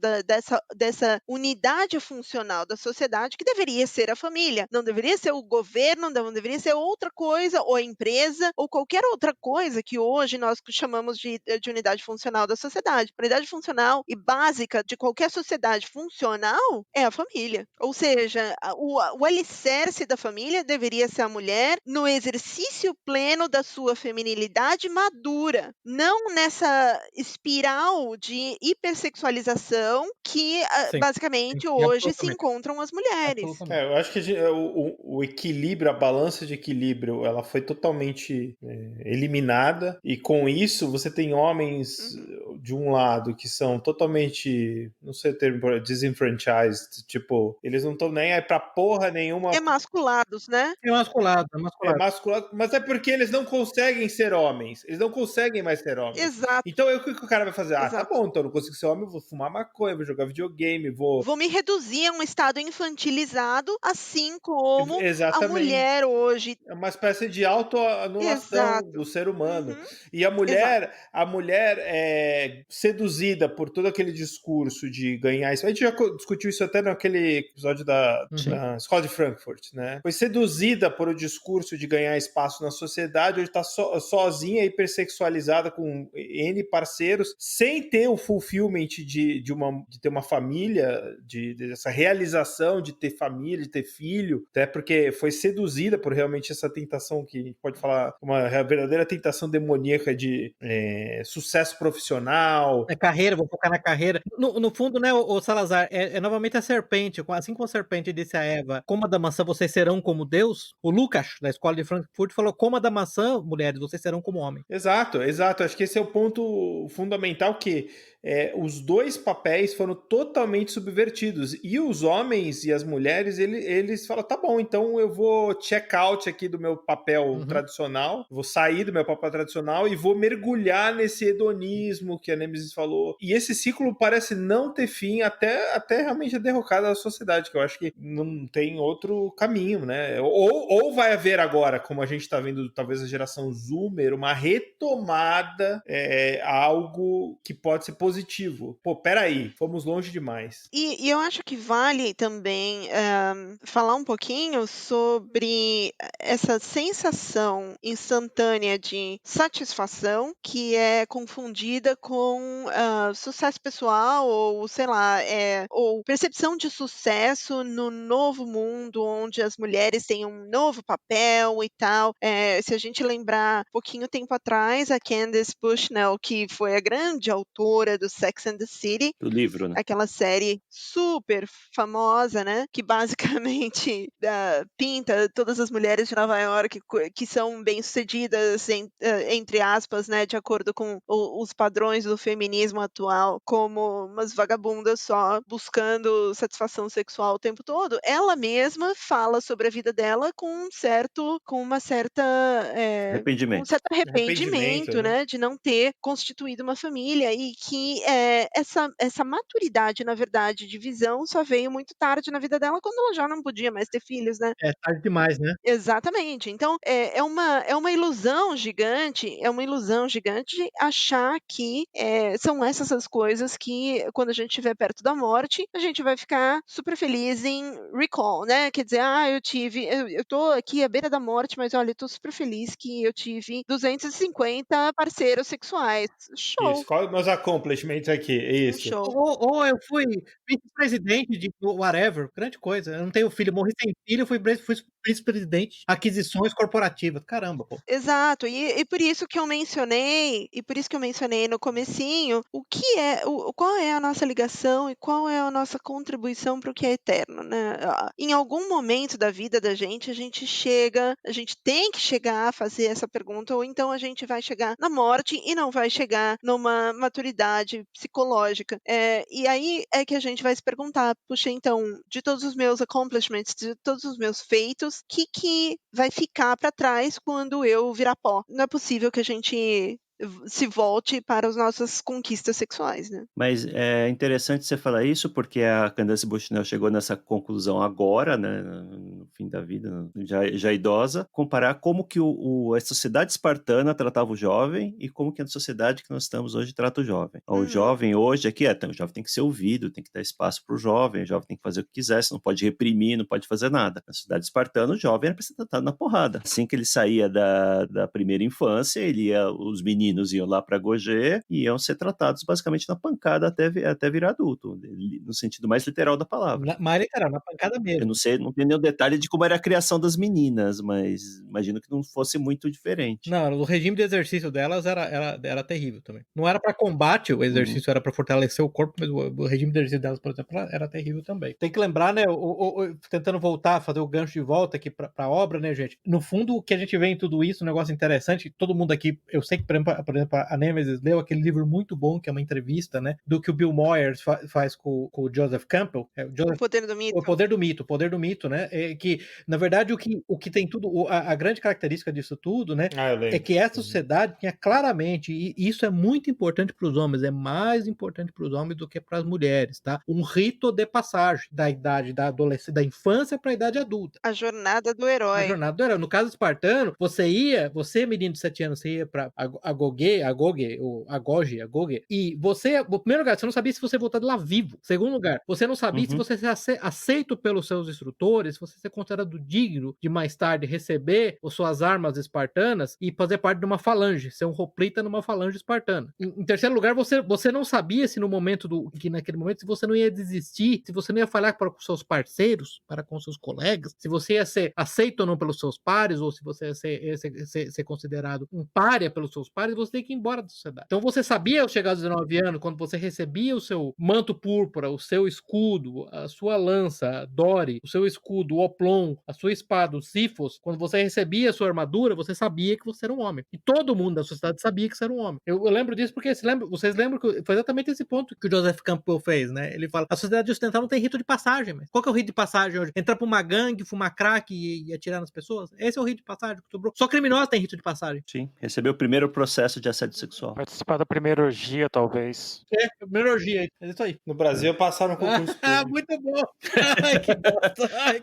dessa unidade funcional da sociedade que deveria ser a família. Não deveria ser o governo, não deveria ser outra coisa, ou a empresa, ou qualquer outra coisa que hoje nós chamamos de unidade funcional da sociedade. A unidade funcional e básica de qualquer sociedade funcional é a família. Ou seja, o alicerce da família deveria ser a mulher no exercício pleno da sua feminilidade madura, não nessa espiral de hipersexualização que basicamente hoje se encontram as mulheres. Eu acho que o equilíbrio, a balança de equilíbrio, ela foi totalmente eliminada, e com isso você tem homens de um lado que são totalmente, não sei o termo, disenfranchised, tipo, eles não estão nem aí pra porra nenhuma. Emasculados, né? Emasculado. Mas é porque eles não conseguem ser homens. Eles não conseguem mais ser homens. Exato. Então o que o cara vai fazer? Tá bom, então eu não consigo ser homem, eu vou fumar maconha, vou jogar videogame, vou me reduzir a um estado infantilizado, assim como Exatamente. a mulher hoje. É uma espécie de autoanulação do ser humano. E a mulher é seduzida por todo aquele discurso de ganhar isso. A gente já discutiu isso até naquele episódio da Escola de Frankfurt, né? Foi seduzida por o discurso de ganhar espaço na sociedade, hoje tá sozinha, hipersexualizada, com N parceiros, sem ter o fulfillment de ter uma família, dessa realização de ter família, de ter filho, até porque foi seduzida por realmente essa tentação que a gente pode falar, uma verdadeira tentação demoníaca de sucesso profissional, profissional. É carreira, vou focar na carreira. No fundo, né, o Salazar, é novamente a serpente. Assim como a serpente disse a Eva, coma da maçã, vocês serão como Deus. O Lucas, da escola de Frankfurt, falou: coma da maçã, mulheres, vocês serão como homem. Exato, exato. Acho que esse é o ponto fundamental, que os dois papéis foram totalmente subvertidos. E os homens e as mulheres, eles falam, tá bom, então eu vou check out aqui do meu papel tradicional, vou sair do meu papel tradicional e vou mergulhar nesse hedonismo que a Nemesis falou. E esse ciclo parece não ter fim até realmente a derrocada da sociedade, que eu acho que não tem outro caminho, né? Ou vai haver agora, como a gente está vendo, talvez a geração Zoomer, uma retomada a algo que pode ser positivo. Pô, peraí, fomos longe demais. E eu acho que vale também falar um pouquinho sobre essa sensação instantânea de satisfação que é confundida com sucesso pessoal ou, sei lá, ou percepção de sucesso no novo mundo onde as mulheres têm um novo papel e tal. Se a gente lembrar pouquinho tempo atrás, a Candace Bushnell, que foi a grande autora do Sex and the City, Do livro, né? aquela série super famosa, né? Que basicamente pinta todas as mulheres de Nova York que são bem-sucedidas, entre aspas, né? De acordo com os padrões do feminismo atual, como umas vagabundas só buscando satisfação sexual o tempo todo. Ela mesma fala sobre a vida dela com um certo Arrependimento. arrependimento, né? De não ter constituído uma família e que essa maturidade, na verdade, de visão só veio muito tarde na vida dela, quando ela já não podia mais ter filhos, né? É tarde demais, né? Exatamente. Então, é uma ilusão gigante achar que são essas as coisas que, quando a gente estiver perto da morte, a gente vai ficar super feliz em recall, né? Quer dizer, eu tô aqui à beira da morte, mas olha, eu tô super feliz que eu tive 250 parceiros sexuais. Show, Isso, qual meus accomplishments aqui? um Isso. show. Ou eu fui vice-presidente de whatever, grande coisa. Eu não tenho filho, morri sem filho, fui vice-presidente, aquisições corporativas. Caramba, pô. Exato, e por isso que eu mencionei no comecinho, qual é a nossa ligação e qual é a nossa contribuição para o que é eterno, né? Em algum momento da vida da gente, a gente tem que chegar a fazer essa pergunta, ou então a gente vai chegar na morte e não vai chegar numa maturidade psicológica. E aí é que a gente vai se perguntar, puxa, então, de todos os meus accomplishments, de todos os meus feitos, o que vai ficar para trás quando eu virar pó? Não é possível que a gente se volte para as nossas conquistas sexuais, né? Mas é interessante você falar isso, porque a Candace Bushnell chegou nessa conclusão agora, né, no fim da vida, já idosa, comparar como que a sociedade espartana tratava o jovem e como que a sociedade que nós estamos hoje trata o jovem. O jovem hoje aqui o jovem tem que ser ouvido, tem que dar espaço para o jovem tem que fazer o que quiser, você não pode reprimir, não pode fazer nada. Na sociedade espartana, o jovem era para ser tratado na porrada. Assim que ele saía da primeira infância, os meninos iam lá para Gogê e iam ser tratados basicamente na pancada até virar adulto, no sentido mais literal da palavra. Mais literal, na pancada mesmo. Eu não sei, não tenho nenhum detalhe de como era a criação das meninas, mas imagino que não fosse muito diferente. Não, o regime de exercício delas era terrível também. Não era para combate o exercício, era para fortalecer o corpo, mas o regime de exercício delas, por exemplo, era terrível também. Tem que lembrar, né, tentando voltar, fazer o gancho de volta aqui para a obra, né, gente? No fundo, o que a gente vê em tudo isso, um negócio interessante, todo mundo aqui, eu sei que, por exemplo, a Nemesis leu aquele livro muito bom, que é uma entrevista, né, do que o Bill Moyers faz com o Joseph Campbell. O Poder do Mito. O Poder do Mito, né? Que, na verdade, o que tem tudo, a grande característica disso tudo, né? É que essa sociedade tinha claramente, e isso é muito importante para os homens, é mais importante para os homens do que para as mulheres, tá? Um rito de passagem da idade da adolescência, da infância para a idade adulta. A jornada do herói. A jornada do herói. No caso espartano, você, menino de 7 anos, você ia para Agoge, e você, no primeiro lugar, você não sabia se você voltar de lá vivo. Segundo lugar, você não sabia se você ser aceito pelos seus instrutores, se você ser considerado digno de mais tarde receber as suas armas espartanas e fazer parte de uma falange, ser um hoplita numa falange espartana. Em terceiro lugar, você não sabia se naquele momento, se você não ia desistir, se você não ia falar para os seus parceiros, para com seus colegas, se você ia ser aceito ou não pelos seus pares, ou se você ia ser considerado um pária pelos seus pares, você tem que ir embora da sociedade. Então você sabia, ao chegar aos 19 anos, quando você recebia o seu manto púrpura, o seu escudo, a sua lança, a Dori, o seu escudo, o Oplon, a sua espada, o Sifos, quando você recebia a sua armadura, você sabia que você era um homem. E todo mundo da sociedade sabia que você era um homem. Eu lembro disso porque vocês lembram que foi exatamente esse ponto que o Joseph Campbell fez, né? Ele fala, a sociedade ocidental não tem rito de passagem, mas qual que é o rito de passagem hoje? Entrar pra uma gangue, fumar crack e atirar nas pessoas? Esse é o rito de passagem que sobrou. Só criminosos têm rito de passagem. Sim, recebeu o primeiro processo de assédio sexual. Participar da primeira orgia, talvez. A primeira orgia, é isso aí. No Brasil passaram concurso público. Muito bom! Ai, que bosta! Ai,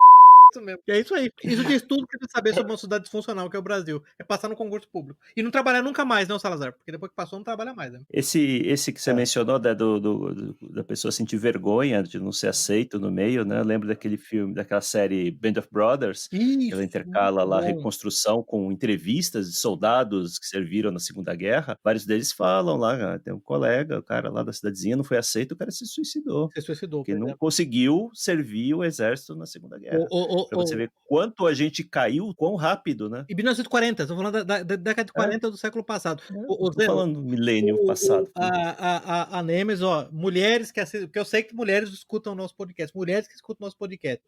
isso mesmo. E é isso aí. Isso diz tudo que você precisa saber sobre uma sociedade disfuncional, que é o Brasil. É passar no concurso público. E não trabalhar nunca mais, não, Salazar? Porque depois que passou, não trabalha mais, né? Esse que você mencionou, né, da pessoa sentir vergonha de não ser aceito no meio, né? Eu lembro daquele filme, daquela série Band of Brothers, que ela intercala lá a reconstrução com entrevistas de soldados que serviram na Segunda Guerra. Vários deles falam lá, tem um colega, o cara lá da cidadezinha não foi aceito, o cara se suicidou. Se suicidou. Porque não conseguiu servir o exército na Segunda Guerra. Pra você ver quanto a gente caiu, quão rápido, né? Em 1940, estou falando da década de 40 do século passado. Tô falando do milênio passado. A Nemes, mulheres que assistem, porque eu sei que mulheres escutam o nosso podcast,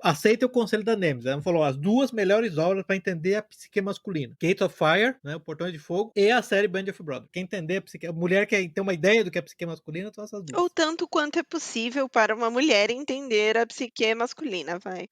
aceitem o conselho da Nemes. Ela falou as duas melhores obras para entender a psique masculina: Gate of Fire, né, o Portões de Fogo, e a série Band of Brothers. Quem entender a psique, a mulher que tem uma ideia do que é a psique masculina, são essas duas. Ou tanto quanto é possível para uma mulher entender a psique masculina, vai.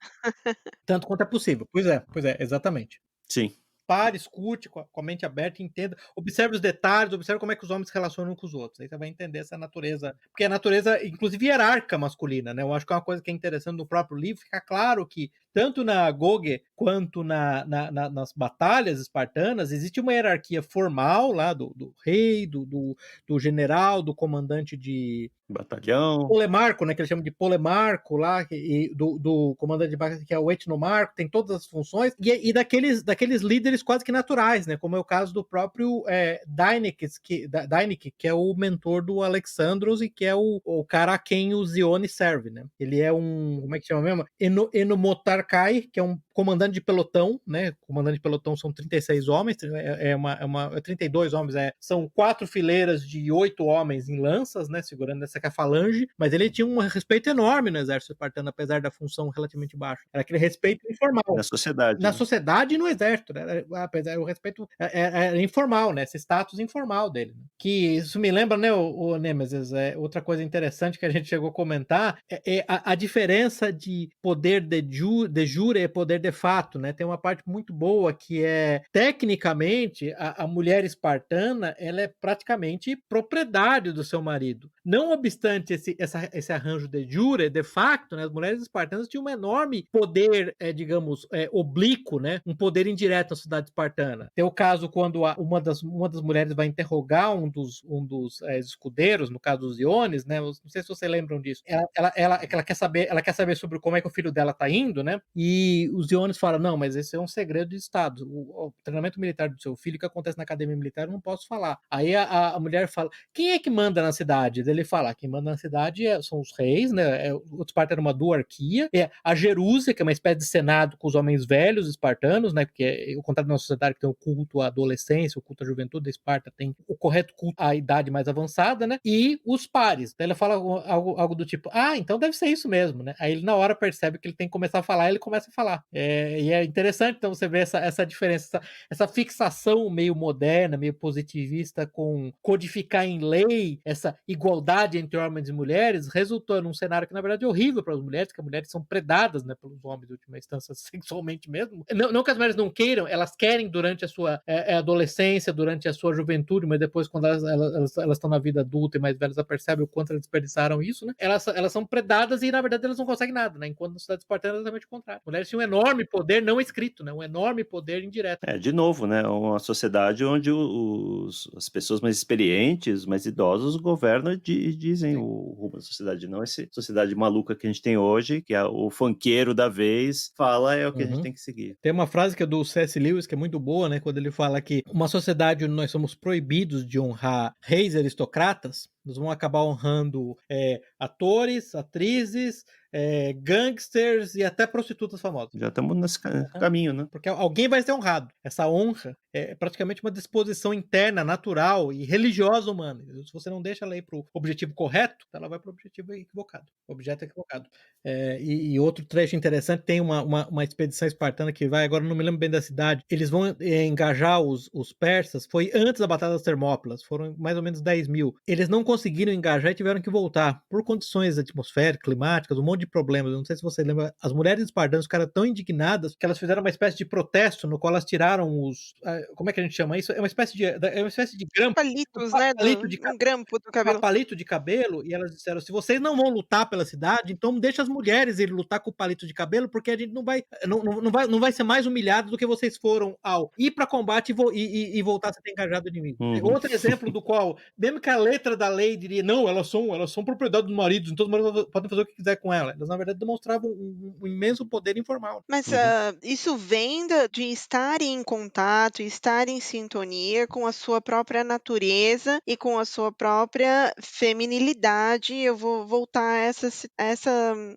Tanto quanto é possível. Pois é, exatamente. Sim. Pare, escute com a mente aberta, entenda, observe os detalhes, observe como é que os homens se relacionam com os outros. Aí você vai entender essa natureza, porque a natureza, inclusive, hierárquica masculina, né? Eu acho que é uma coisa que é interessante no próprio livro, fica claro que tanto na Goge quanto nas batalhas espartanas existe uma hierarquia formal lá do rei, do general, do comandante de batalhão, polemarco, né, que eles chamam de polemarco lá, e do comandante de batalha, que é o etnomarco, tem todas as funções, e daqueles líderes quase que naturais, né, como é o caso do próprio Dainikes, que é o mentor do Alexandros e que é o cara a quem o Zione serve, né. Ele é como é que chama mesmo? Enomotarkai, que é um comandante de pelotão, né, comandante de pelotão são 36 homens, 32 homens, são 4 fileiras de 8 homens em lanças, né, segurando essa que é a falange, mas ele tinha um respeito enorme no exército espartano, apesar da função relativamente baixa. Era aquele respeito informal. Na sociedade. Na sociedade e no exército, né? Apesar o respeito era informal, né? Esse status informal dele. Né? Que isso me lembra, né, o Nemesis, outra coisa interessante que a gente chegou a comentar é a diferença de poder de jure e poder de fato, né? Tem uma parte muito boa que é, tecnicamente, a mulher espartana, ela é praticamente propriedade do seu marido. Não obstante esse arranjo de jure, de facto, né, as mulheres espartanas tinham um enorme poder, digamos, oblíquo, né, um poder indireto na sociedade espartana. Tem o caso quando uma das mulheres vai interrogar um dos escudeiros, no caso dos Iones, né, não sei se vocês lembram disso. Ela quer saber sobre como é que o filho dela tá indo, né, e os Iones falam, não, mas esse é um segredo de Estado. O treinamento militar do seu filho, que acontece na academia militar, eu não posso falar. Aí a mulher fala, quem é que manda na cidade? Ele fala, quem manda na cidade são os reis, né? O Esparta era uma duarquia, a Jerúsia, que é uma espécie de senado com os homens velhos espartanos, né? Porque o contrário de uma sociedade que tem o culto à adolescência, o culto à juventude, a Esparta tem o correto culto à idade mais avançada, né? E os pares. Então ele fala algo do tipo, então deve ser isso mesmo, né? Aí ele na hora percebe que ele tem que começar a falar, ele começa a falar. E é interessante, então, você ver essa diferença, essa fixação meio moderna, meio positivista com codificar em lei essa igualdade entre homens e mulheres, resultou num cenário que, na verdade, é horrível para as mulheres, que as mulheres são predadas, né, pelos homens, de última instância, sexualmente mesmo. Não que as mulheres não queiram, elas querem durante a sua adolescência, durante a sua juventude, mas depois, quando elas estão na vida adulta e mais velhas, elas percebem o quanto elas desperdiçaram isso, né? Elas são predadas e, na verdade, elas não conseguem nada, né? Enquanto na sociedade espartana é exatamente o contrário. Mulheres tinham um enorme poder não escrito, né? Um enorme poder indireto. De novo, né? Uma sociedade onde as pessoas mais experientes, mais idosas, governam de dizem o rumo da sociedade, não essa sociedade maluca que a gente tem hoje, que é o funkeiro da vez fala é o que a gente tem que seguir. Tem uma frase que é do C.S. Lewis, que é muito boa, né? Quando ele fala que uma sociedade onde nós somos proibidos de honrar reis e aristocratas, nós vamos acabar honrando atores, atrizes, gangsters e até prostitutas famosas. Já estamos nesse caminho, né? Porque alguém vai ser honrado. Essa honra é praticamente uma disposição interna, natural e religiosa humana. Se você não deixa ela ir para o objetivo correto, ela vai para o objetivo equivocado. O objeto equivocado. E outro trecho interessante, tem uma expedição espartana que vai, agora não me lembro bem da cidade, eles vão engajar os persas, foi antes da Batalha das Termópilas, foram mais ou menos 10 mil. Eles não conseguiram engajar e tiveram que voltar, por condições atmosféricas, climáticas, um monte de problemas. Eu não sei se você lembra, as mulheres espartanas ficaram tão indignadas que elas fizeram uma espécie de protesto no qual elas tiraram como é que a gente chama isso? É uma espécie de grampo. Palitos, né? Um grampo do cabelo. Palito de cabelo, e elas disseram, se vocês não vão lutar pela cidade, então deixa as mulheres irem lutar com o palito de cabelo, porque a gente não vai ser mais humilhado do que vocês foram ao ir para combate e voltar a ser engajado de mim. Outro exemplo do qual, mesmo que a letra da lei diria, não, elas são propriedade dos maridos, então os maridos podem fazer o que quiser com ela. Elas, na verdade, demonstravam um imenso poder informal. Mas isso vem de estar em contato, estar em sintonia com a sua própria natureza e com a sua própria feminilidade. Eu vou voltar a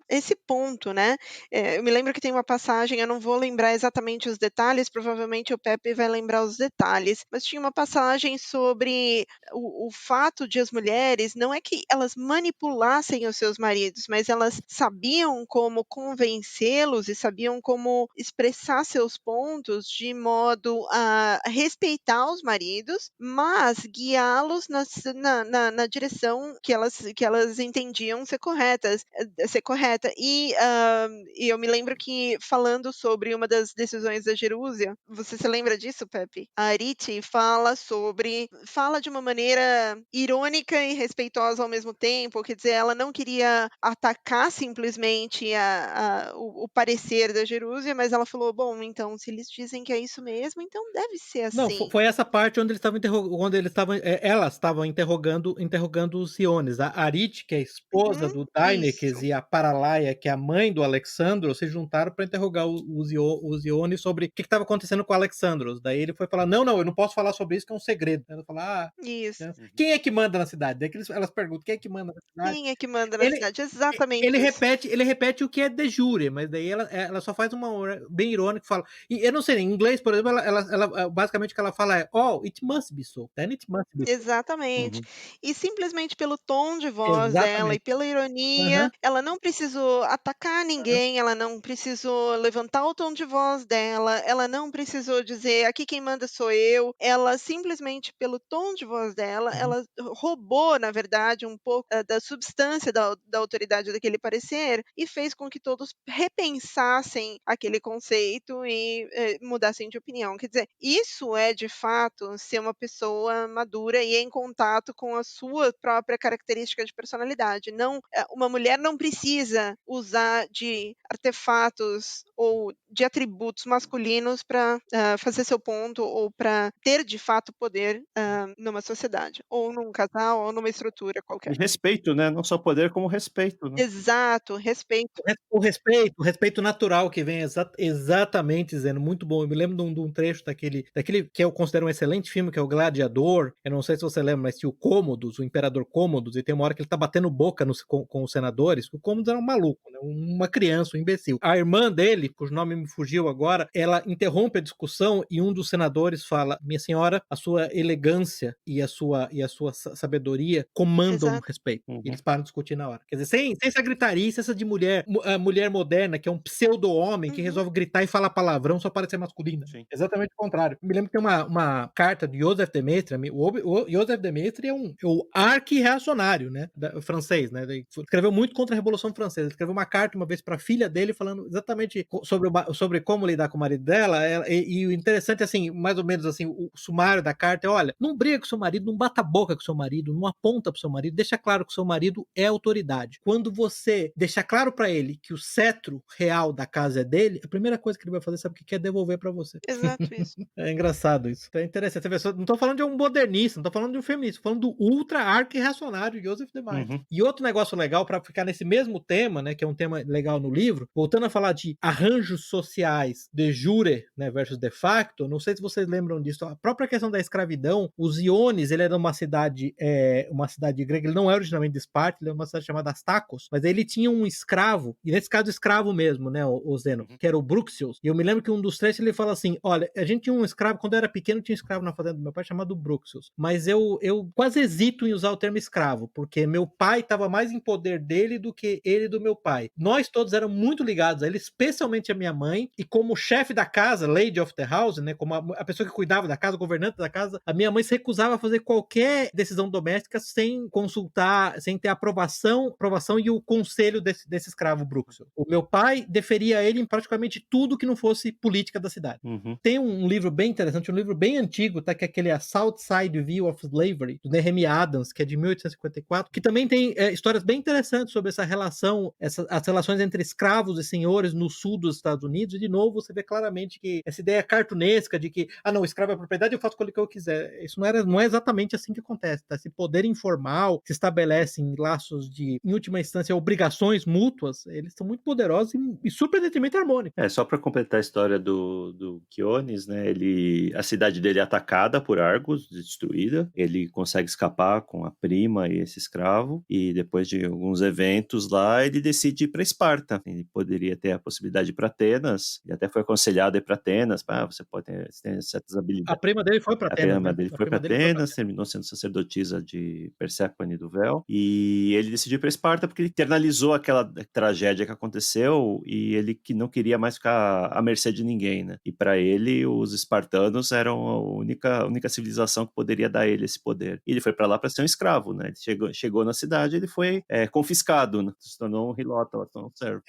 esse ponto, né? Eu me lembro que tem uma passagem, eu não vou lembrar exatamente os detalhes, provavelmente o Pepe vai lembrar os detalhes, mas tinha uma passagem sobre o fato de as mulheres, não é que elas manipulassem os seus maridos, mas elas sabiam como convencê-los e sabiam como expressar seus pontos de modo a respeitar os maridos, mas guiá-los na direção que elas entendiam ser correta. E eu me lembro que, falando sobre uma das decisões da Jerúsia, você se lembra disso, Pepe? A Arete fala de uma maneira irônica e respeitosa ao mesmo tempo, quer dizer, ela não queria atacar simplesmente o parecer da Jerúsia, mas ela falou, bom, então, se eles dizem que é isso mesmo, então deve ser assim. Não, foi essa parte onde elas estavam interrogando os Iones. A Arete, que é a esposa do Daineques, e a Paralaia, que é a mãe do Alexandros, se juntaram para interrogar os Iones sobre o que estava acontecendo com o Alexandros. Daí ele foi falar, não, eu não posso falar sobre isso, que é um segredo. Ela falou, isso. Né? Quem é que manda na cidade? Daí elas perguntam, quem é que manda na cidade? Quem é que manda na cidade? Exatamente. Ele repete o que é de jure, mas daí ela só faz uma bem irônica, fala. E eu não sei, em inglês, por exemplo, ela basicamente o que ela fala é, it must be so. Then it must be so. Exatamente. E simplesmente pelo tom de voz dela e pela ironia, ela não precisou atacar ninguém, ela não precisou levantar o tom de voz dela, ela não precisou dizer aqui quem manda sou eu, ela simplesmente pelo tom de voz dela, ela roubou, na verdade, um pouco da substância da autoridade daquele parecer e fez com que todos repensassem aquele conceito e mudassem de opinião. Quer dizer, isso é de fato ser uma pessoa madura e em contato com a sua própria característica de personalidade. Uma mulher não precisa usar de artefatos ou de atributos masculinos para fazer seu ponto ou para ter de fato poder numa sociedade, ou num casal, ou numa estrutura qualquer. E respeito, né? Não só poder, como respeito. Né? Exato, respeito. O respeito natural que vem exatamente dizendo, muito bom. Eu me lembro de um trecho daquele que eu considero um excelente filme, que é o Gladiador. Eu não sei se você lembra, mas tinha o Imperador Cômodos, e tem uma hora que ele tá batendo boca com os senadores. O Cômodos era um maluco, né? Uma criança, um imbecil. A irmã dele, cujo nome me fugiu agora, ela interrompe a discussão e um dos senadores fala, minha senhora, a sua elegância e a sua sabedoria comandam o respeito. E eles param de discutir na hora. Quer dizer, sem essa gritaria, essa de mulher moderna, que é um pseudo-homem que resolve gritar e falar palavrão só para ser masculina. Sim. Exatamente o contrário. Me lembro que tem uma carta de Joseph de Maistre. O Joseph de Maistre é o arqui-reacionário, né, francês, né? Ele escreveu muito contra a Revolução Francesa. Ele escreveu uma carta uma vez para a filha dele falando exatamente sobre como lidar com o marido dela, e o interessante, assim, mais ou menos assim, o sumário da carta é, olha, não briga com seu marido, não bata a boca com seu marido, não aponta pro seu marido, deixa claro que seu marido é autoridade. Quando você deixa claro pra ele que o cetro real da casa é dele, a primeira coisa que ele vai fazer, sabe o que quer devolver pra você. Exato isso. É engraçado isso. É interessante. Não tô falando de um modernista, não tô falando de um feminista, tô falando do ultra arqui-reacionário Joseph de Maistre. E outro negócio legal pra ficar nesse mesmo tema, né, que é um tema legal no livro, voltando a falar de arranjos sociais de jure, né, versus de facto, não sei se vocês lembram disso, a própria questão da escravidão, os Iones, ele era uma cidade grega, ele não é originalmente de Esparta, ele é uma cidade chamada Astacos, mas ele tinha um escravo, e nesse caso escravo mesmo, né, o Zeno, que era o Bruxius, e eu me lembro que um dos trechos ele fala assim, olha, a gente tinha um escravo, quando eu era pequeno tinha um escravo na fazenda do meu pai chamado Bruxius, mas eu quase hesito em usar o termo escravo, porque meu pai estava mais em poder dele do que ele do meu pai. Nós todos éramos muito ligados a ele, especialmente a minha mãe, e como chefe da casa, lady of the house, né, como a pessoa que cuidava da casa, governante da casa, a minha mãe se recusava a fazer qualquer decisão doméstica sem consultar, sem ter aprovação e o conselho desse escravo Bruxius. O meu pai deferia ele em praticamente tudo que não fosse política da cidade. Tem um livro bem interessante, um livro bem antigo, tá, que é aquele A South Side View of Slavery, do Nehemiah Adams, que é de 1854, que também tem histórias bem interessantes sobre essa relação, as relações entre escravos e senhores no sul dos Estados Unidos, e de novo você vê claramente que essa ideia cartunesca de que, não, o escravo é propriedade, eu faço com ele o que eu quiser. Isso não é exatamente assim que acontece, tá? Esse poder informal se estabelece em laços de, em última instância, obrigações mútuas, eles são muito poderosos e surpreendentemente harmônicos. Só para completar a história do Quiones, né, a cidade dele é atacada por Argos, destruída, ele consegue escapar com a prima e esse escravo, e depois de alguns eventos lá, ele decide ir para Esparta. Ele poderia ter a possibilidade de ir para Atenas, ele até foi aconselhado a ir para Atenas, você pode ter certas habilidades. A prima dele foi para Atenas. A prima dele foi para Atenas, terminou sendo sacerdotisa de Perséfone do Véu, e ele decidiu ir para Esparta porque ele internalizou aquela tragédia que aconteceu, e ele que não queria mais ficar à mercê de ninguém, né? E para ele, os espartanos eram a única civilização que poderia dar a ele esse poder. E ele foi para lá para ser um escravo, né? Ele chegou na cidade, ele foi confiscado, né? Se tornou um hilota, um servo.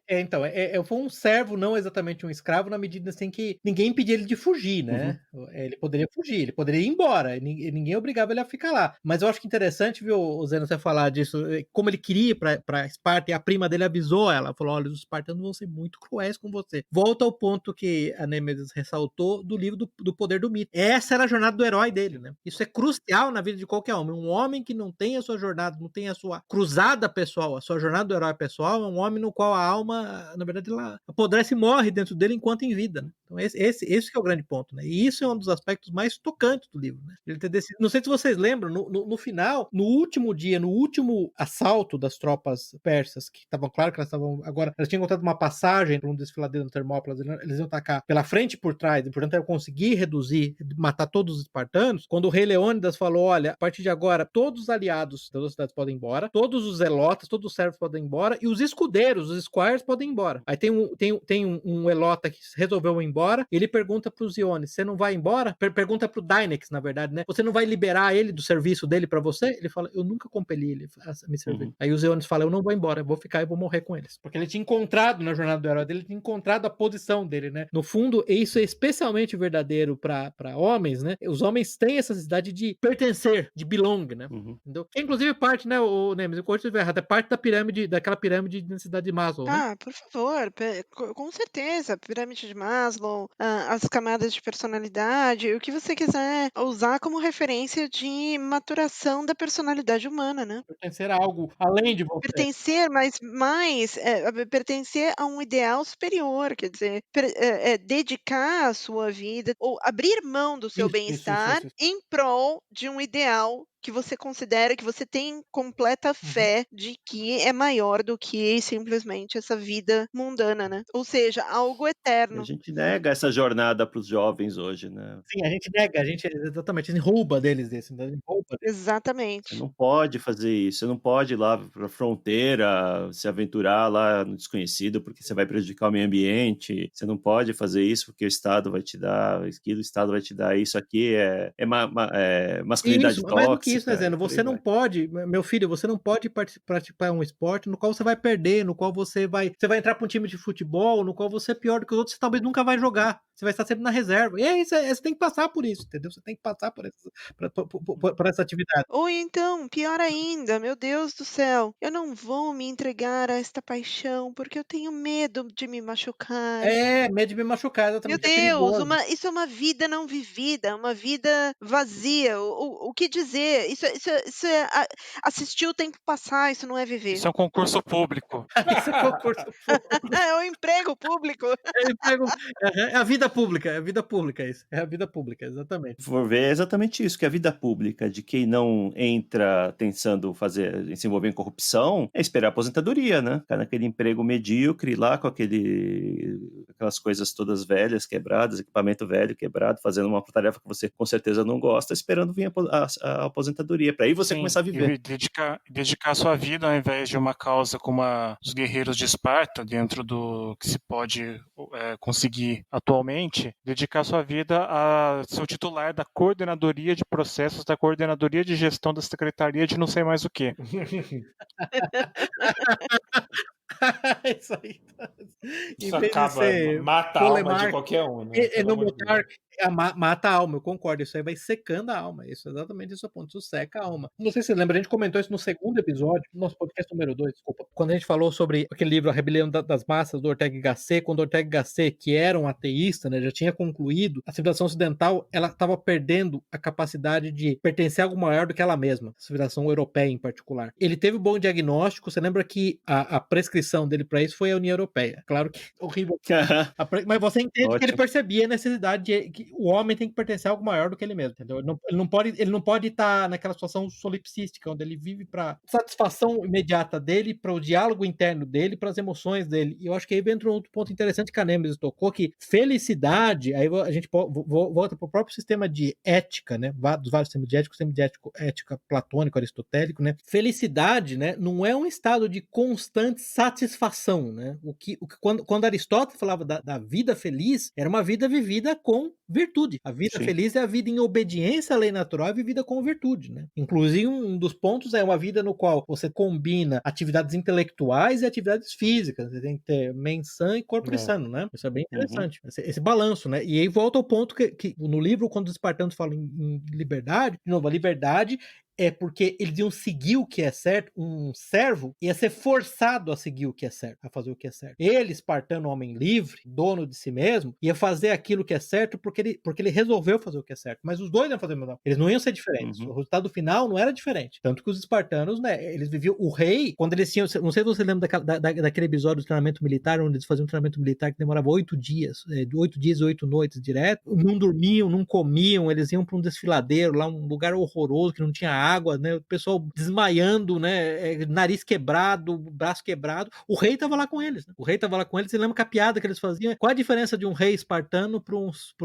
Então, foi um servo, não exatamente um escravo, na medida assim que ninguém impedia ele de fugir, né? Ele poderia fugir, ele poderia ir embora, ninguém obrigava ele a ficar lá. Mas eu acho que interessante, viu, Zeno, você falar disso, como ele queria ir pra Esparta, e a prima dele avisou ela, falou, olha, os espartanos vão ser muito cruéis com você. Volta ao ponto que a Nêmesis ressaltou do livro do Poder do Mito. Essa era a jornada do herói dele, né? Isso é crucial na vida de qualquer homem. Um homem que não tem a sua jornada, não tem a sua cruzada pessoal, a sua jornada do herói pessoal, é um homem no qual a alma, na verdade, ela apodrece e morre dentro dele enquanto em vida, né? Então esse que é o grande ponto, né? E isso é um dos aspectos mais tocantes do livro, né? Ele ter decidido, não sei se vocês lembram, no final, no último dia, no último assalto das tropas persas, que estavam, claro que elas tinham encontrado uma passagem para um desfiladeiro no Termópilas, eles iam atacar pela frente e por trás, e portanto eu consegui matar todos os espartanos. Quando o rei Leônidas falou, olha, a partir de agora, todos os aliados das duas cidades podem ir embora, todos os zelotas, todos os servos podem ir embora, e os escudeiros, os squires, podem ir embora. Aí tem um elota que resolveu ir embora, ele pergunta para os Iones, você não vai embora? Pergunta para o Dynex, na verdade, né? Você não vai liberar ele do serviço dele para você? Ele fala, eu nunca compeli ele a me servir. Aí os Iones falam, eu não vou embora, eu vou ficar e vou morrer com eles. Porque ele tinha encontrado na jornada do herói dele, ele tinha encontrado a posição dele, né? No fundo, isso é especialmente verdadeiro para homens, né? Os homens têm essa necessidade de pertencer, de belong, né? Entendeu? Que inclusive parte, né, o Nemes, o corte errado, é parte daquela pirâmide de necessidade de Maslow, né? Por favor, com certeza, pirâmide de Maslow, as camadas de personalidade, o que você quiser usar como referência de maturação da personalidade humana, né? Pertencer a algo além de você. Pertencer, mas mais pertencer a um ideal superior, quer dizer, dedicar a sua vida ou abrir mão do seu bem-estar em prol de um ideal que você considera, que você tem completa fé de que é maior do que simplesmente essa vida mundana, né? Ou seja, algo eterno. A gente nega essa jornada para os jovens hoje, né? Sim, a gente nega, exatamente, a gente rouba deles desse, né? Exatamente. Você não pode fazer isso, você não pode ir lá para a fronteira, se aventurar lá no desconhecido, porque você vai prejudicar o meio ambiente, você não pode fazer isso porque o Estado vai te dar aquilo, o Estado vai te dar isso aqui, masculinidade tóxica. isso, né, física, Zeno? e por aí Você não vai. pode, meu filho, você não pode praticar um esporte no qual você vai perder, no qual você vai entrar para um time de futebol, no qual você é pior do que os outros, você talvez nunca vai jogar. Você vai estar sempre na reserva. E é isso, você tem que passar por isso, entendeu? Você tem que passar por essa atividade. Ou então, pior ainda, meu Deus do céu, eu não vou me entregar a esta paixão porque eu tenho medo de me machucar. É, medo de me machucar, Meu exatamente, é Deus, perigoso. isso é uma vida não vivida, uma vida vazia. O que dizer? Isso é assistir o tempo passar, isso não é viver. Isso é um concurso público. Isso é concurso público. É um emprego público. É emprego aham, é a vida pública, é a vida pública isso. É a vida pública, exatamente. Se for ver, é exatamente isso, que a vida pública de quem não entra pensando se envolver em corrupção é esperar a aposentadoria, né? Ficar naquele emprego medíocre lá com aquelas coisas todas velhas, quebradas, equipamento velho, quebrado, fazendo uma tarefa que você com certeza não gosta, esperando vir a aposentadoria, para aí você Sim, começar a viver. e dedicar a sua vida ao invés de uma causa como a dos guerreiros de Esparta, dentro do que se pode conseguir atualmente, dedicar a sua vida a ser o titular da coordenadoria de processos, da coordenadoria de gestão da secretaria de não sei mais o quê. Isso aí. Em Isso vez de acaba, ser mata a alma de polemark qualquer um, né? e Pelo no amor de Deus. Mutark, mata a alma, eu concordo. Isso aí vai secando a alma. Isso é exatamente esse o ponto. Isso seca a alma. Não sei se você lembra, a gente comentou isso no segundo episódio, do nosso podcast número 2, desculpa. Quando a gente falou sobre aquele livro A Rebelião das Massas, do Ortega y Gasset, quando Ortega y Gasset, que era um ateísta, né, já tinha concluído, a civilização ocidental, ela estava perdendo a capacidade de pertencer a algo maior do que ela mesma, a civilização europeia em particular. Ele teve um bom diagnóstico, você lembra que a prescrição dele para isso foi a União Europeia. Claro que horrível. Mas você entende que ele Ótimo. percebia a necessidade de que o homem tem que pertencer a algo maior do que ele mesmo, entendeu? Ele não pode estar naquela situação solipsística, onde ele vive para satisfação imediata dele, para o diálogo interno dele, para as emoções dele. E eu acho que aí entra um outro ponto interessante que a Nemesis tocou, que felicidade, aí a gente volta para o próprio sistema de ética, né? Dos vários sistemas de ética, o sistema de ética platônico, aristotélico, né? Felicidade, né? Não é um estado de constante satisfação, né? Quando Aristóteles falava da vida feliz, era uma vida vivida com virtude. A vida Sim. feliz é a vida em obediência à lei natural e vivida com virtude, né? Inclusive, um dos pontos é uma vida no qual você combina atividades intelectuais e atividades físicas. Você tem que ter mente sã e corpo sano, né? Isso é bem interessante. Esse balanço, né? E aí volta ao ponto que no livro, quando os espartanos falam em liberdade, de novo, a liberdade é porque eles iam seguir o que é certo, um servo ia ser forçado a seguir o que é certo, a fazer o que é certo. Ele, espartano, homem livre, dono de si mesmo, ia fazer aquilo que é certo porque ele resolveu fazer o que é certo. Mas os dois iam fazer o mesmo. Eles não iam ser diferentes. O resultado final não era diferente. Tanto que os espartanos, né, eles viviam... O rei, quando eles tinham... Não sei se você lembra daquele episódio do treinamento militar, onde eles faziam um treinamento militar que demorava 8 dias, 8 dias e 8 noites direto. Não dormiam, não comiam, eles iam para um desfiladeiro, lá um lugar horroroso, que não tinha água, né? O pessoal desmaiando, né? Nariz quebrado, braço quebrado. O rei tava lá com eles, né? O rei tava lá com eles. Você lembra que a piada que eles faziam? Qual a diferença de um rei espartano para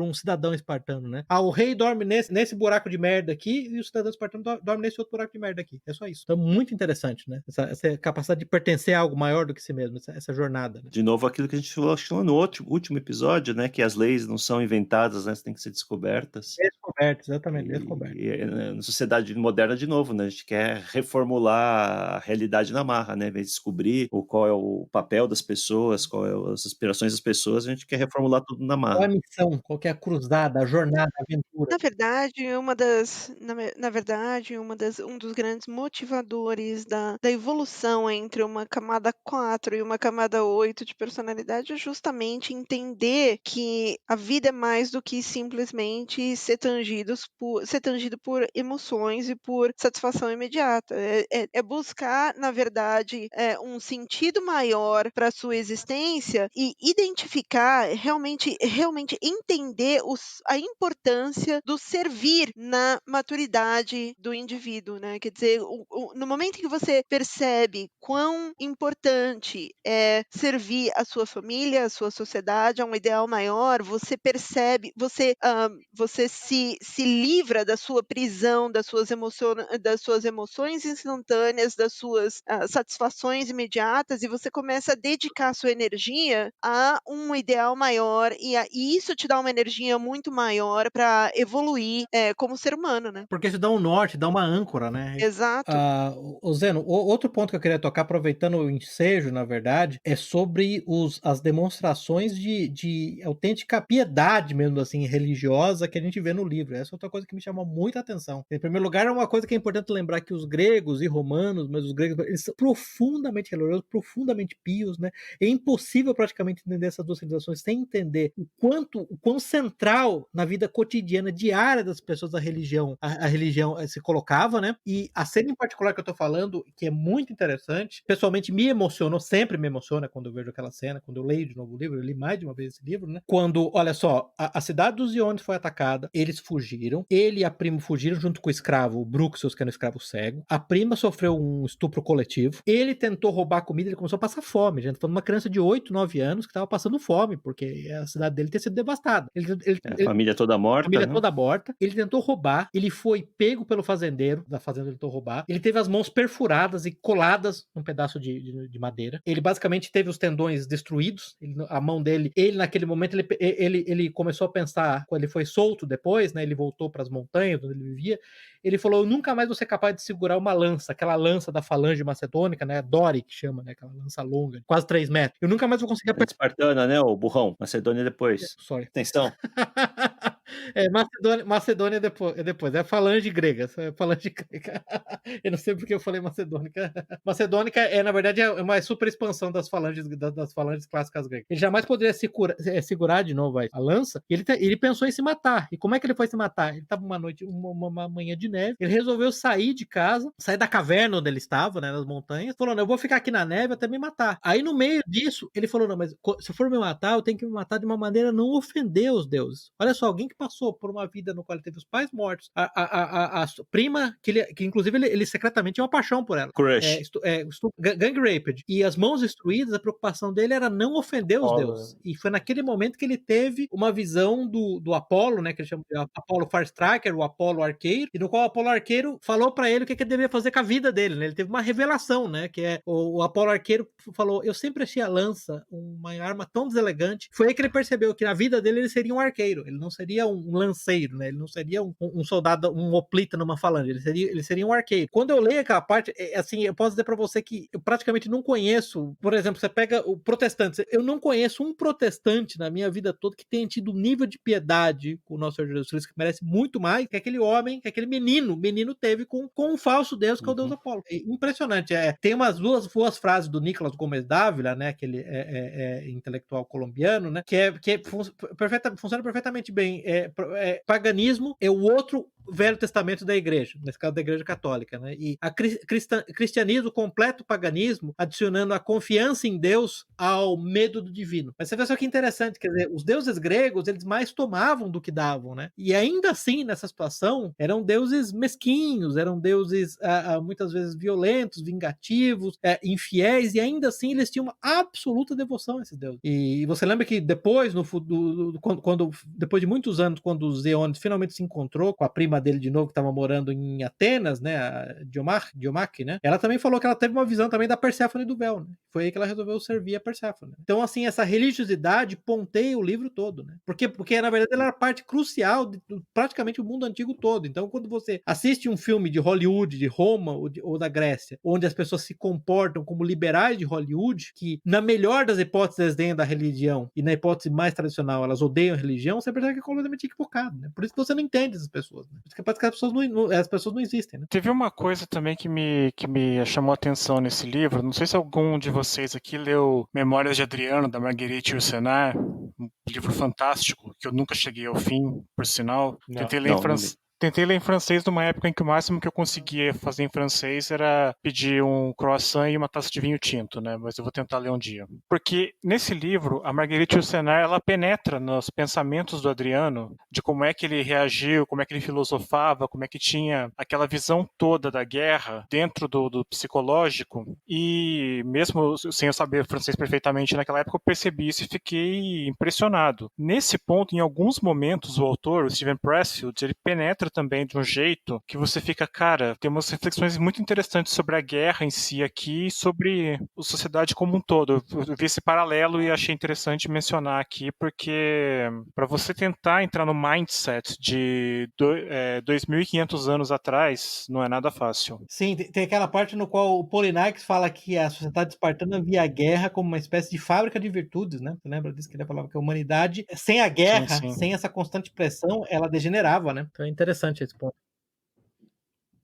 um cidadão espartano, né? O rei dorme nesse buraco de merda aqui e o cidadão espartano dorme nesse outro buraco de merda aqui. É só isso. Então, muito interessante, né? Essa capacidade de pertencer a algo maior do que si mesmo, essa jornada. Né? De novo, aquilo que a gente falou no último episódio, né? Que as leis não são inventadas, né? Têm que ser descobertas. Descobertas, exatamente, descobertas. E na sociedade moderna, de novo, né? A gente quer reformular a realidade na marra, né? Em vez de descobrir qual é o papel das pessoas, qual é as aspirações das pessoas, a gente quer reformular tudo na marra. Qual a missão, qual é a cruzada, a jornada, a aventura. Na verdade, um dos grandes motivadores da evolução entre uma camada 4 e uma camada 8 de personalidade é justamente entender que a vida é mais do que simplesmente ser tangido por emoções e por satisfação imediata. É buscar, na verdade, um sentido maior para a sua existência e identificar, realmente entender a importância do servir na maturidade do indivíduo, né? Quer dizer, no momento em que você percebe quão importante é servir a sua família, a sua sociedade, a um ideal maior, você percebe, você se se livra da sua prisão, das suas emoções instantâneas, das suas satisfações imediatas, e você começa a dedicar sua energia a um ideal maior, e isso te dá uma energia muito maior para evoluir como ser humano, né? Porque isso dá um norte, dá uma âncora, né? Exato. O Zeno, outro ponto que eu queria tocar, aproveitando o ensejo, na verdade, é sobre as demonstrações de autêntica piedade, mesmo assim, religiosa, que a gente vê no livro. Essa é outra coisa que me chamou muita atenção. Em primeiro lugar, é uma coisa que é importante lembrar, que os gregos e romanos, mas os gregos, eles são profundamente religiosos, profundamente pios, né? É impossível praticamente entender essas duas civilizações sem entender o quão central na vida cotidiana, diária das pessoas a religião se colocava, né? E a cena em particular que eu tô falando, que é muito interessante, pessoalmente me emocionou, sempre me emociona quando eu vejo aquela cena, quando eu leio de novo o livro, eu li mais de uma vez esse livro, né? Quando, olha só, a cidade dos Iones foi atacada, eles fugiram, ele e a prima fugiram junto com o escravo, o Bruxus, que era um escravo cego, a prima sofreu um estupro coletivo, ele tentou roubar comida, ele começou a passar fome, gente, foi uma criança de 8, 9 anos que estava passando fome, porque a cidade dele tinha sido devastada. A família toda morta, família né? toda morta, ele tentou roubar, ele foi pego pelo fazendeiro, da fazenda ele tentou roubar, ele teve as mãos perfuradas e coladas num pedaço de madeira, ele basicamente teve os tendões destruídos, a mão dele, ele naquele momento, ele começou a pensar, quando ele foi solto depois, né, ele voltou para as montanhas onde ele vivia, ele falou, eu nunca mais vou ser capaz de segurar uma lança, aquela lança da falange macedônica, né, Dori, que chama, né, aquela lança longa, quase 3 metros, eu nunca mais vou conseguir apertar. Espartana, né, o burrão, Macedônia depois. Sorry. Atenção. Macedônia depois, é falange grega, falange grega. Eu não sei porque eu falei macedônica. Macedônica na verdade, é uma super expansão das falanges clássicas gregas. Ele jamais poderia segurar de novo a lança, e ele pensou em se matar. E como é que ele foi se matar? Ele estava uma manhã de neve, ele resolveu sair de casa, sair da caverna onde ele estava, né, nas montanhas, falou, não, eu vou ficar aqui na neve até me matar. Aí no meio disso, ele falou, não, mas se eu for me matar, eu tenho que me matar de uma maneira a não ofender os deuses. Olha só, alguém que passou por uma vida no qual ele teve os pais mortos, a prima, que inclusive ele secretamente tinha uma paixão por ela. Crush. Gang raped. E as mãos destruídas, a preocupação dele era não ofender os deuses. E foi naquele momento que ele teve uma visão do Apolo, né, que ele chama de Apolo Farstriker, o Apolo Arqueiro, e no qual o Apolo Arqueiro falou pra ele o que ele deveria fazer com a vida dele, né? Ele teve uma revelação, né, que é o Apolo Arqueiro falou, eu sempre achei a lança uma arma tão deselegante. Foi aí que ele percebeu que na vida dele ele seria um arqueiro, ele não seria um lanceiro, né? Ele não seria um soldado, um hoplita numa falange, ele seria um arqueiro. Quando eu leio aquela parte, assim, eu posso dizer pra você que eu praticamente não conheço, por exemplo, você pega o protestante, eu não conheço um protestante na minha vida toda que tenha tido um nível de piedade com o nosso Senhor Jesus Cristo, que merece muito mais que aquele homem, que aquele menino teve com um falso Deus, que é o Deus Apolo. É impressionante. Tem umas duas frases do Nicolas Gomes Dávila, né, aquele intelectual colombiano, né, que funciona perfeitamente bem. Paganismo é o outro Velho Testamento da igreja, nesse caso da igreja católica, né? E a cristianismo, completo paganismo, adicionando a confiança em Deus ao medo do divino. Mas você vê só que interessante, quer dizer, os deuses gregos, eles mais tomavam do que davam, né? E ainda assim, nessa situação, eram deuses mesquinhos, eram deuses muitas vezes violentos, vingativos, infiéis, e ainda assim eles tinham uma absoluta devoção a esses deuses. E você lembra que depois, depois de muitos anos, quando o Zeônides finalmente se encontrou com a prima dele de novo, que estava morando em Atenas, né, a Diomaque, né, ela também falou que ela teve uma visão também da Perséfone do véu, né, foi aí que ela resolveu servir a Perséfone. Então, assim, essa religiosidade ponteia o livro todo, né, porque na verdade ela era parte crucial de praticamente o mundo antigo todo. Então, quando você assiste um filme de Hollywood, de Roma ou da Grécia, onde as pessoas se comportam como liberais de Hollywood, que na melhor das hipóteses desdenham da religião, e na hipótese mais tradicional elas odeiam a religião, você percebe que é completamente equivocado, né, por isso que você não entende essas pessoas, né? Porque parece que as pessoas não existem, né? Teve uma coisa também que me chamou a atenção nesse livro. Não sei se algum de vocês aqui leu Memórias de Adriano, da Marguerite Yourcenar, um livro fantástico, que eu nunca cheguei ao fim, por sinal. Tentei ler Tentei ler em francês numa época em que o máximo que eu conseguia fazer em francês era pedir um croissant e uma taça de vinho tinto, né? Mas eu vou tentar ler um dia. Porque nesse livro, a Marguerite Yourcenar, ela penetra nos pensamentos do Adriano, de como é que ele reagiu, como é que ele filosofava, como é que tinha aquela visão toda da guerra dentro do psicológico. E mesmo sem eu saber francês perfeitamente naquela época, eu percebi isso e fiquei impressionado. Nesse ponto, em alguns momentos, o autor, o Steven Pressfield, ele penetra também de um jeito que você fica, cara, tem umas reflexões muito interessantes sobre a guerra em si aqui e sobre a sociedade como um todo. Eu vi esse paralelo e achei interessante mencionar aqui, porque para você tentar entrar no mindset de 2.500 anos atrás, não é nada fácil. Sim, tem aquela parte no qual o Polinarques fala que a sociedade espartana via a guerra como uma espécie de fábrica de virtudes, né? Você lembra disso que ele falava que a humanidade, sem a guerra, Sim. sem essa constante pressão, ela degenerava, né? Então é interessante esse ponto.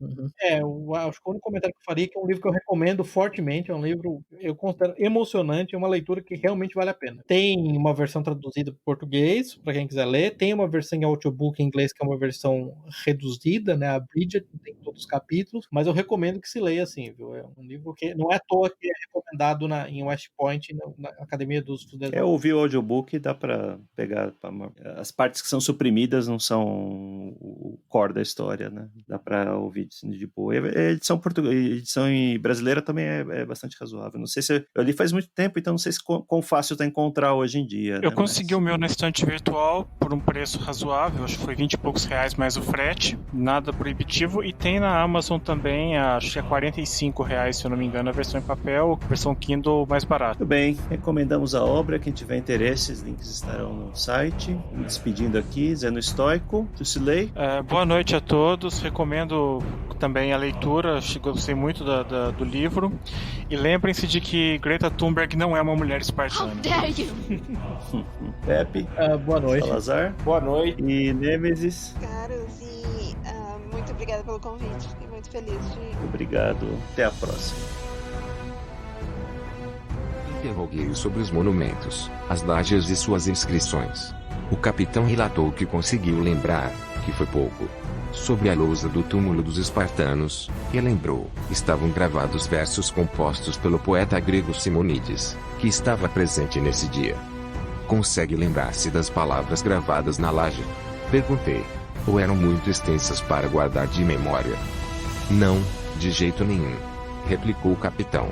Uhum. Eu acho que o único comentário que eu faria é que é um livro que eu recomendo fortemente, é um livro, eu considero emocionante, é uma leitura que realmente vale a pena. Tem uma versão traduzida para português, para quem quiser ler, tem uma versão em audiobook em inglês, que é uma versão reduzida, né, a Bridget, tem todos os capítulos, mas eu recomendo que se leia assim, viu? É um livro que não é à toa que é recomendado em West Point, na Academia dos Estudantes. Eu ouvi o audiobook, dá para pegar, as partes que são suprimidas não são o core da história, né? Dá para ouvir de boa. A edição brasileira também é bastante razoável. Não sei se eu li faz muito tempo, então não sei se quão fácil tá encontrar hoje em dia. Eu consegui o meu na estante virtual por um preço razoável, acho que foi 20 e poucos reais mais o frete, nada proibitivo, e tem na Amazon também, acho que é 45 reais, se eu não me engano, a versão em papel, a versão Kindle mais barata. Muito bem, recomendamos a obra, quem tiver interesse, os links estarão no site. Me despedindo aqui, Zé no Estoico, Jusilei. Boa noite a todos, recomendo também a leitura, gostei muito do livro, e lembrem-se de que Greta Thunberg não é uma mulher espartana. How dare you? Pepe. Boa noite. Salazar. Boa noite. E Nêmesis. Caros, e muito obrigada pelo convite. Fiquei muito feliz de... Obrigado. Até a próxima. Interroguei-o sobre os monumentos, as lajes e suas inscrições. O capitão relatou que conseguiu lembrar, que foi pouco. Sobre a lousa do túmulo dos espartanos, relembrou, estavam gravados versos compostos pelo poeta grego Simonides, que estava presente nesse dia. Consegue lembrar-se das palavras gravadas na laje? Perguntei. Ou eram muito extensas para guardar de memória? Não, de jeito nenhum. Replicou o capitão.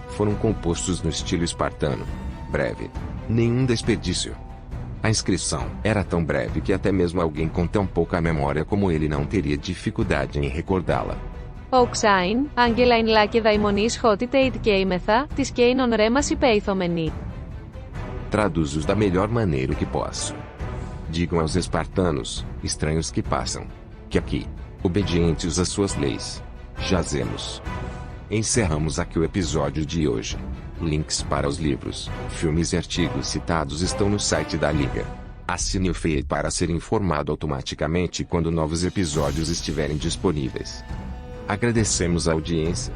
Foram compostos no estilo espartano. Breve. Nenhum desperdício. A inscrição era tão breve que até mesmo alguém com tão pouca memória como ele não teria dificuldade em recordá-la. Οξάιν, Άγγελα εν λάκε δαιμονής χότητeit και ημεθα, της κέινον ρέμας υπέηθομενη. Traduzo-os da melhor maneira que posso. Digam aos espartanos, estranhos que passam, que aqui, obedientes às suas leis, jazemos. Encerramos aqui o episódio de hoje. Links para os livros, filmes e artigos citados estão no site da Liga. Assine o feed para ser informado automaticamente quando novos episódios estiverem disponíveis. Agradecemos a audiência.